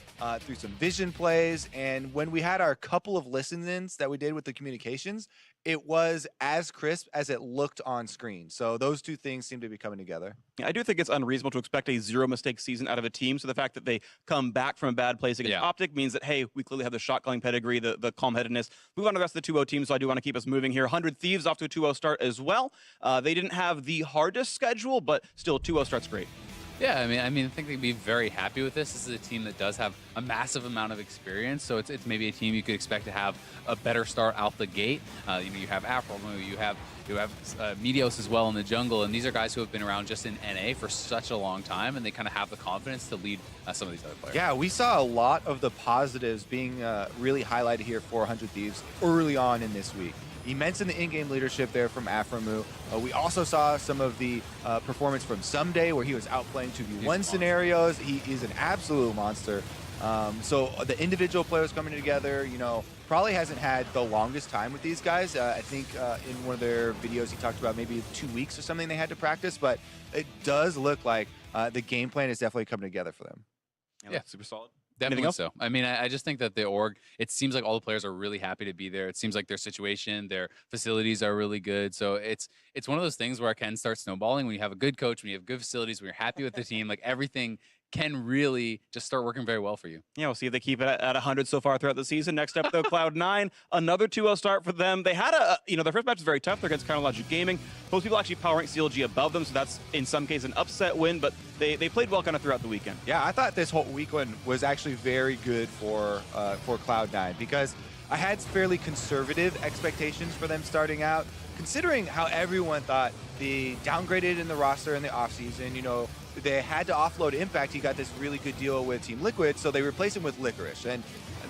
through some vision plays. And when we had our couple of listen-ins that we did with the communications, it was as crisp as it looked on screen. So those two things seem to be coming together. Yeah, I do think it's unreasonable to expect a zero-mistake season out of a team. So the fact that they come back from a bad place against Optic means that, hey, we clearly have the shot-calling pedigree, the calm-headedness. Move on to the rest of the 2-0 team, so I do want to keep us moving here. 100 Thieves off to a 2-0 start as well. They didn't have the hardest schedule, but still 2-0 start's great. Yeah, I mean, I think they'd be very happy with this. This is a team that does have a massive amount of experience, so it's maybe a team you could expect to have a better start out the gate. You have Afro, you have Meteos as well in the jungle, and these are guys who have been around just in NA for such a long time, and they kind of have the confidence to lead some of these other players. Yeah, we saw a lot of the positives being really highlighted here for 100 Thieves early on in this week. He mentioned the in-game leadership there from Afromu. We also saw some of the performance from Someday where he was outplaying 2v1 scenarios. He is an absolute monster. So the individual players coming together, probably hasn't had the longest time with these guys. I think in one of their videos he talked about maybe 2 weeks or something they had to practice, but it does look like the game plan is definitely coming together for them. Yeah, super solid. Definitely so. I mean, I just think that the org, it seems like all the players are really happy to be there. It seems like their situation, their facilities are really good. So it's one of those things where it can start snowballing when you have a good coach, when you have good facilities, when you're happy with the team, like everything can really just start working very well for you. Yeah, we'll see if they keep it at 100 so far throughout the season. Next up, though, Cloud9, another 2-0 start for them. They had their first match was very tough. They're against Counterlogic Gaming. Most people actually power rank CLG above them, so that's in some cases an upset win, but they played well kind of throughout the weekend. Yeah, I thought this whole weekend was actually very good for Cloud9 because I had fairly conservative expectations for them starting out, considering how everyone thought they downgraded in the roster in the offseason. They had to offload Impact. He got this really good deal with Team Liquid, so they replaced him with Licorice. And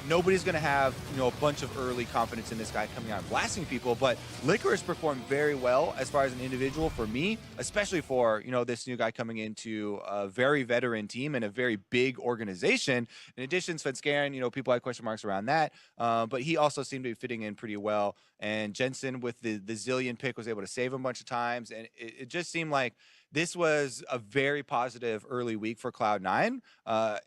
nobody's going to have, a bunch of early confidence in this guy coming out and blasting people, but Licorice performed very well as far as an individual for me, especially for, this new guy coming into a very veteran team and a very big organization. In addition, Svenskeren, people had question marks around that, but he also seemed to be fitting in pretty well. And Jensen with the Zillion pick was able to save him a bunch of times, and it just seemed like this was a very positive early week for Cloud9,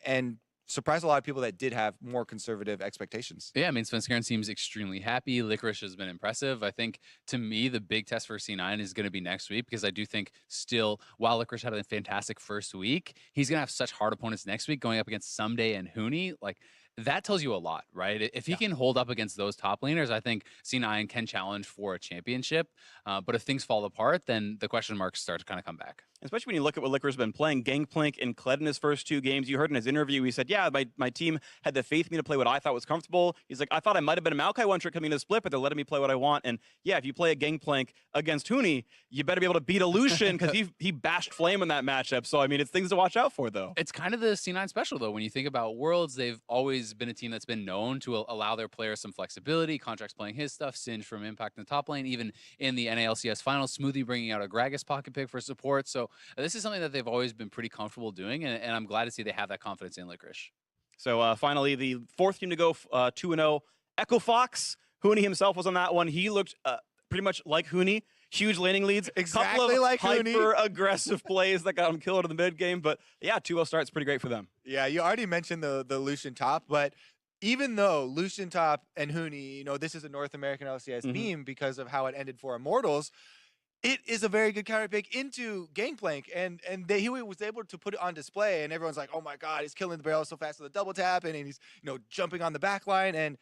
and surprised a lot of people that did have more conservative expectations. Yeah, I mean, Svenskeren seems extremely happy. Licorice has been impressive. I think, to me, the big test for C9 is going to be next week, because I do think still, while Licorice had a fantastic first week, he's going to have such hard opponents next week going up against Someday and Huni. Like, that tells you a lot, right? If he can hold up against those top laners, I think C9 can challenge for a championship. But if things fall apart, then the question marks start to kind of come back. Especially when you look at what Licorice has been playing. Gangplank and Kled in his first 2 games. You heard in his interview, he said, yeah, my team had the faith in me to play what I thought was comfortable. He's like, I thought I might have been a Maokai one-trick coming into the split, but they're letting me play what I want. And yeah, if you play a Gangplank against Huni, you better be able to beat Illusion, because he bashed Flame in that matchup. So, I mean, it's things to watch out for, though. It's kind of the C9 special, though. When you think about Worlds, they've always been a team that's been known to allow their players some flexibility. Contracts playing his stuff, Singe from Impact in the top lane, even in the NALCS finals, Smoothie bringing out a Gragas pocket pick for support. So this is something that they've always been pretty comfortable doing, and I'm glad to see they have that confidence in Licorice. So finally, the 4th team to go 2-0, Echo Fox. Huni himself was on that one. He looked pretty much like Huni. Huge laning leads. Exactly couple of like Huni. Hyper-aggressive plays that got him killed in the mid game. But yeah, 2-0 start's pretty great for them. Yeah, you already mentioned the Lucian top, but even though Lucian top and Huni, this is a North American LCS theme because of how it ended for Immortals, it is a very good counter pick into Gangplank, and he was able to put it on display, and everyone's like, oh my god, he's killing the barrel so fast with a double tap, and he's jumping on the back line, and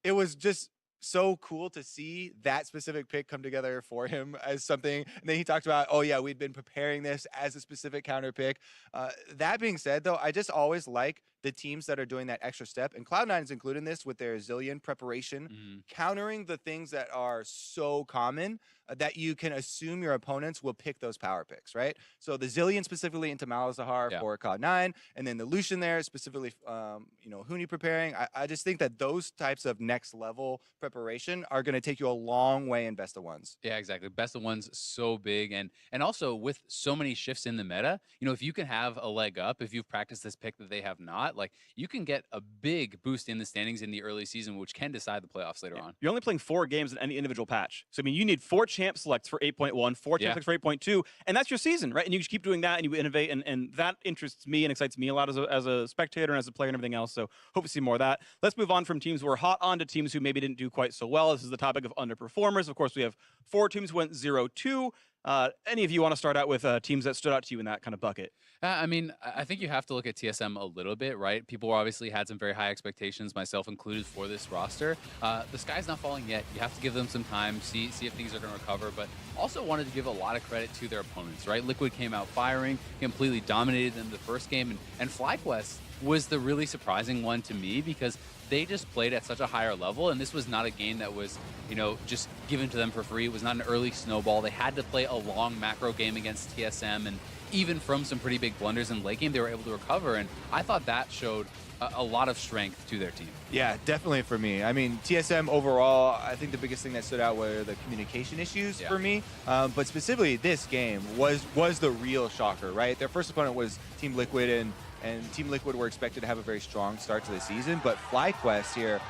it was just so cool to see that specific pick come together for him as something. And then he talked about, oh yeah, we'd been preparing this as a specific counter pick. That being said, though, I just always like the teams that are doing that extra step, and Cloud9 is including this with their Zillion preparation, countering the things that are so common that you can assume your opponents will pick those power picks, right? So the Zillion specifically into Malazahar for Cloud9, and then the Lucian there specifically, Huni preparing. I just think that those types of next level preparation are going to take you a long way in best of ones. Yeah, exactly. Best of ones so big, and also with so many shifts in the meta, if you can have a leg up, if you've practiced this pick that they have not, like, you can get a big boost in the standings in the early season, which can decide the playoffs later on. You're only playing 4 games in any individual patch. So, I mean, you need 4 champ selects for 8.1, 4 champ selects for 8.2, and that's your season, right? And you just keep doing that, and you innovate, and that interests me and excites me a lot as a spectator and as a player and everything else. So, hope to see more of that. Let's move on from teams who are hot on to teams who maybe didn't do quite so well. This is the topic of underperformers. Of course, we have 4 teams who went 0-2. Any of you want to start out with teams that stood out to you in that kind of bucket? I mean, I think you have to look at TSM a little bit, right? People obviously had some very high expectations, myself included, for this roster. The sky's not falling yet. You have to give them some time, see if things are going to recover, but also wanted to give a lot of credit to their opponents, right? Liquid came out firing, completely dominated them the first game, and FlyQuest was the really surprising one to me, because they just played at such a higher level, and this was not a game that was, just given to them for free. It was not an early snowball. They had to play a long macro game against TSM, and even from some pretty big blunders in late game, they were able to recover, and I thought that showed a lot of strength to their team. Yeah, definitely for me. I mean, TSM overall, I think the biggest thing that stood out were the communication issues for me. But specifically, this game was the real shocker, right? Their first opponent was Team Liquid, and Team Liquid were expected to have a very strong start to the season. But FlyQuest here,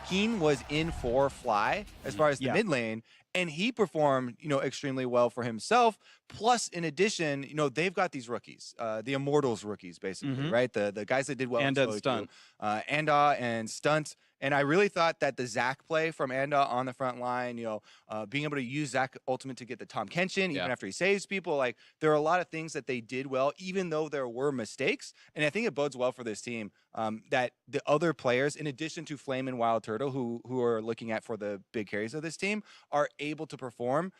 Keen was in for Fly as far as the mid lane, and he performed, extremely well for himself. Plus, in addition, they've got these rookies, the Immortals rookies, basically, right? The guys that did well. Anda and Stunt. Anda and Stunt. And I really thought that the Zac play from Anda on the front line, being able to use Zac Ultimate to get the Tom Kenshin, even after he saves people, like, there are a lot of things that they did well, even though there were mistakes. And I think it bodes well for this team that the other players, in addition to Flame and Wild Turtle, who are looking at for the big carries of this team, are able to perform,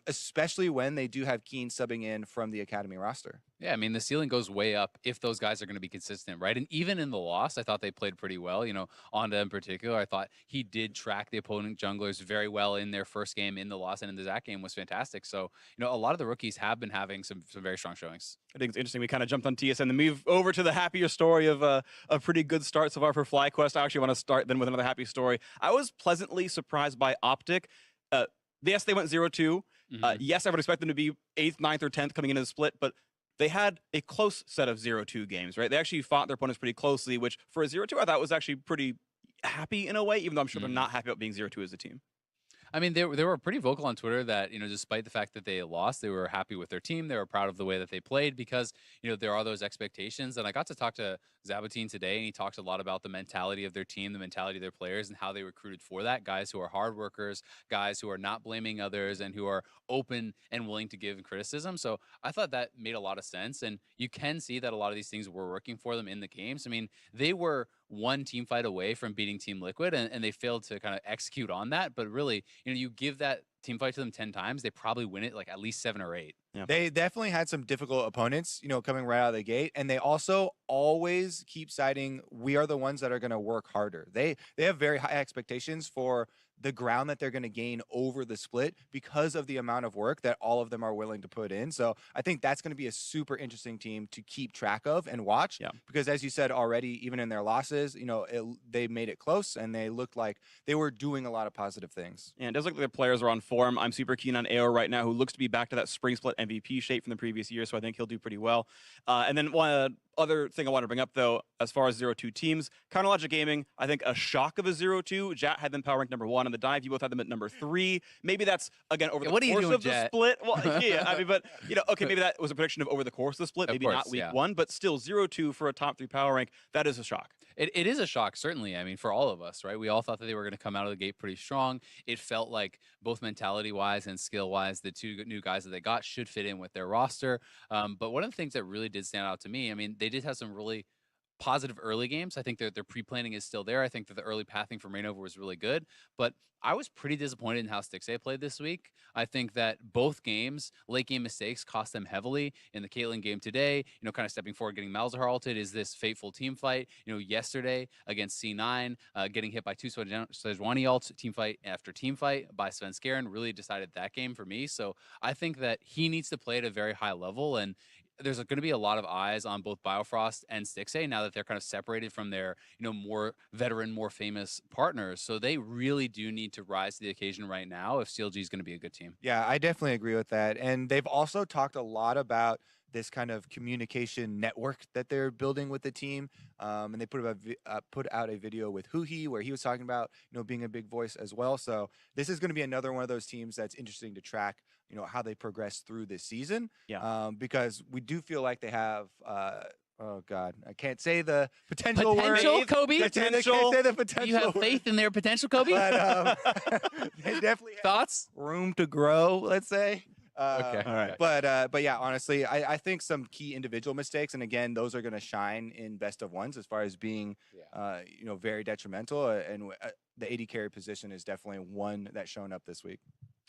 especially when they do have Keen subbing in from the Academy roster. Yeah, I mean, the ceiling goes way up if those guys are going to be consistent, right? And even in the loss, I thought they played pretty well. You know, Onda in particular, I thought he did track the opponent junglers very well in their first game in the loss, and in the Zach game was fantastic. So, you know, a lot of the rookies have been having some very strong showings. I think it's interesting. We kind of jumped on TSN and move over to the happier story of a pretty good start so far for FlyQuest. I actually want to start then with another happy story. I was pleasantly surprised by Optic. Yes, they went 0-2. Yes, I would expect them to be 8th, 9th, or 10th coming into the split, but they had a close set of 0-2 games, right? They actually fought their opponents pretty closely, which for a 0-2 I thought was actually pretty happy in a way, even though I'm sure they're not happy about being 0-2 as a team. I mean, they were pretty vocal on Twitter that, you know, despite the fact that they lost, they were happy with their team. They were proud of the way that they played because, you know, there are those expectations. And I got to talk to Zabatine today, and he talked a lot about the mentality of their team, the mentality of their players, and how they recruited for that. Guys who are hard workers, guys who are not blaming others, and who are open and willing to give criticism. So I thought that made a lot of sense. And you can see that a lot of these things were working for them in the games. I mean, they were one team fight away from beating Team Liquid, and they failed to kind of execute on that. But really, you know, you give that team fight to them 10 times, they probably win it like at least 7 or 8. Yeah. They definitely had some difficult opponents, you know, coming right out of the gate, and they also always keep citing we are the ones that are going to work harder. They have very high expectations for the ground that they're going to gain over the split because of the amount of work that all of them are willing to put in. So I think that's going to be a super interesting team to keep track of and watch. Yeah. Because as you said already, even in their losses, you know, they made it close and they looked like they were doing a lot of positive things. And it does look like their players are on form. I'm super keen on AO right now, who looks to be back to that spring split MVP shape from the previous year, so I think he'll do pretty well. And then one other thing I want to bring up, though, as far as 0-2 teams, Counterlogic Gaming, I think a shock of a 0-2. Jat had them power ranked number 1 on the dive. You both had them at number 3. Maybe that's, again, over the course of the split. Well, yeah, I mean, but, you know, okay, maybe that was a prediction of over the course of the split, maybe not week 1, but still 0-2 for a top 3 power rank. That is a shock. It is a shock, certainly. I mean, for all of us, right? We all thought that they were going to come out of the gate pretty strong. It felt like both mentality-wise and skill-wise, the 2 new guys that they got should fit in with their roster. But one of the things that really did stand out to me, I mean, they did have some really positive early games. I think their pre-planning is still there. I think that the early pathing from Rainover was really good. But I was pretty disappointed in how Stixxay played this week. I think that both games, late game mistakes cost them heavily. In the Caitlyn game today, you know, kind of stepping forward, getting Malzahar ulted is this fateful team fight. You know, yesterday against C9, getting hit by 2 Sejuani ults, team fight after team fight by Svenskeren really decided that game for me. So I think that he needs to play at a very high level, and there's going to be a lot of eyes on both Biofrost and Stixxay now that they're kind of separated from their, you know, more veteran, more famous partners. So they really do need to rise to the occasion right now if CLG is going to be a good team. Yeah, I definitely agree with that. And they've also talked a lot about this kind of communication network that they're building with the team. And they put out a video with Huhi where he was talking about, you know, being a big voice as well. So this is going to be another one of those teams that's interesting to track, you know, how they progress through this season. Yeah. Because we do feel like they have, oh God, I can't say the potential word. Kobe? Potential. I can't say the potential. You have faith in their potential, Kobe? But they definitely have thoughts? Room to grow, let's say. Okay. All right. But yeah, honestly, I think some key individual mistakes, and again, those are going to shine in best of ones as far as being, you know, very detrimental. And the AD carry position is definitely one that's shown up this week.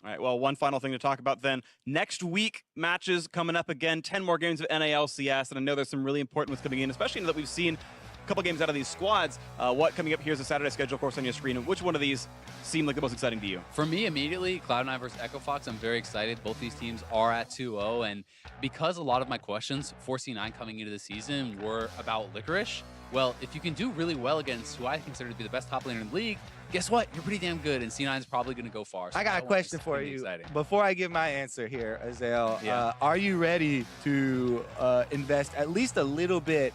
All right, well, one final thing to talk about then. Next week, matches coming up again, 10 more games of NALCS, and I know there's some really important ones coming in, especially now that we've seen a couple games out of these squads. What coming up here is a Saturday schedule, of course, on your screen. And which one of these seem like the most exciting to you? For me, immediately, Cloud9 versus Echo Fox. I'm very excited. Both these teams are at 2-0, and because a lot of my questions for C9 coming into the season were about Licorice, well, if you can do really well against who I consider to be the best top laner in the league, guess what? You're pretty damn good, and C9 is probably going to go far. So I got a question for you. Exciting. Before I give my answer here, Azael, Yeah. Are you ready to invest at least a little bit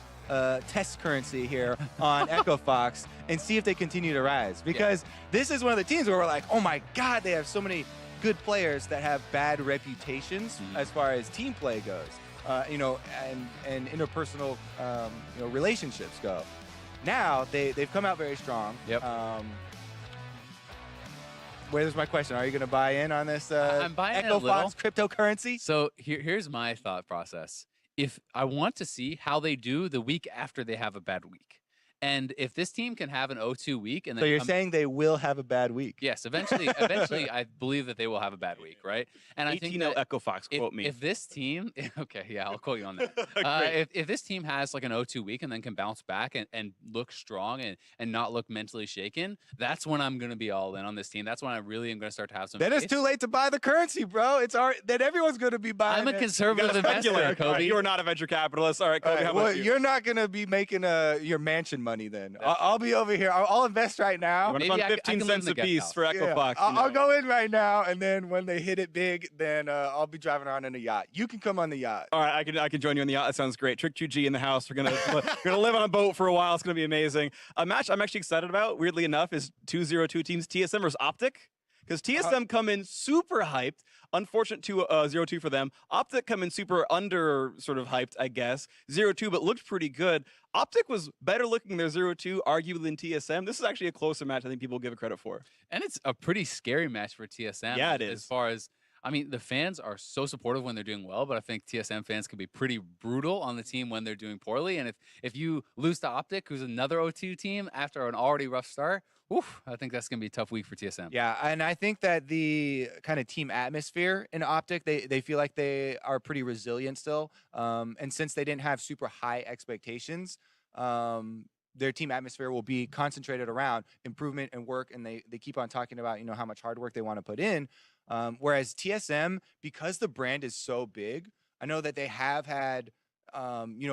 test currency here on Echo Fox and see if they continue to rise? Because this is one of the teams where we're like, oh my God, they have so many good players that have bad reputations as far as team play goes, you know, and interpersonal, you know, relationships go. Now they've come out very strong. Yep. Where's my question? Are you going to buy in on this I'm buying in a Echo little. Fox cryptocurrency? So here's my thought process. If I want to see how they do the week after they have a bad week. And if this team can have an 0-2 week, and then So you're saying they will have a bad week? yes, eventually, I believe that they will have a bad week, right? And I think 18-0 that Echo Fox, quote me. if this team, okay, yeah, I'll quote you on that. If this team has like an 0-2 week and then can bounce back and look strong and not look mentally shaken, that's when I'm going to be all in on this team. That's when I really am going to start to have some Then it's faith. too late to buy the currency, bro. It's already, then everyone's going to be buying I'm a it. conservative investor, Kobe. You are not a venture capitalist. All right, Kobe, how about Well, you? you're not going to be making your mansion money then. I'll be over here. I'll invest right now. You want to Maybe fund I can 15 live in cents the a guest piece house. for Echo Yeah, Fox. I'll go in right now, and then when they hit it big, then I'll be driving around in a yacht. You can come on the yacht. All right, I can join you on the yacht. That sounds great. Trick 2G in the house. We're gonna live on a boat for a while. It's gonna be amazing. A match I'm actually excited about, weirdly enough, is 2-0-2 teams, TSM versus Optic. Because TSM come in super hyped. Unfortunate 0-2 for them. Optic come in super under sort of hyped, I guess. 0-2, but looked pretty good. Optic was better looking their 0-2, arguably, than TSM. This is actually a closer match I think people give it credit for. And it's a pretty scary match for TSM. Yeah, it is. As far as, I mean, the fans are so supportive when they're doing well, but I think TSM fans can be pretty brutal on the team when they're doing poorly. And if you lose to Optic, who's another 0-2 team after an already rough start, oof, I think that's going to be a tough week for TSM. Yeah, and I think that the kind of team atmosphere in Optic, they feel like they are pretty resilient still. And since they didn't have super high expectations, their team atmosphere will be concentrated around improvement and work, and they keep on talking about, how much hard work they want to put in. Whereas TSM, because the brand is so big, I know that they have had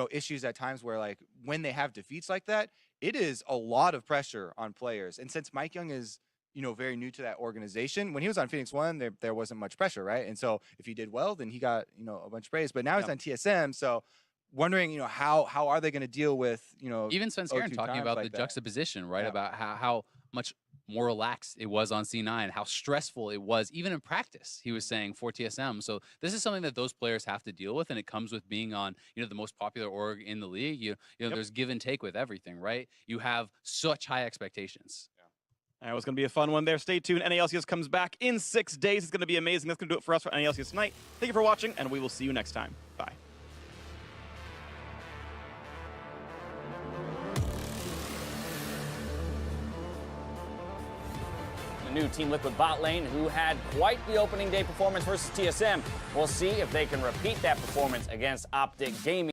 issues at times where, like, when they have defeats like that, it is a lot of pressure on players. And since Mike Young is, very new to that organization, when he was on Phoenix One, there wasn't much pressure, right? And so if he did well, then he got, a bunch of praise. But now he's on TSM, so wondering, how are they going to deal with, even Sven Skjern talking about the juxtaposition, right? About how much more relaxed it was on C9, how stressful it was, even in practice, he was saying, for TSM. So this is something that those players have to deal with, and it comes with being on, the most popular org in the league. There's give and take with everything, right? You have such high expectations. All right, it's going to be a fun one there. Stay tuned. NALCS comes back in 6 days. It's going to be amazing. That's going to do it for us for NALCS tonight. Thank you for watching, and we will see you next time. Bye. The new Team Liquid bot lane, who had quite the opening day performance versus TSM. We'll see if they can repeat that performance against Optic Gaming.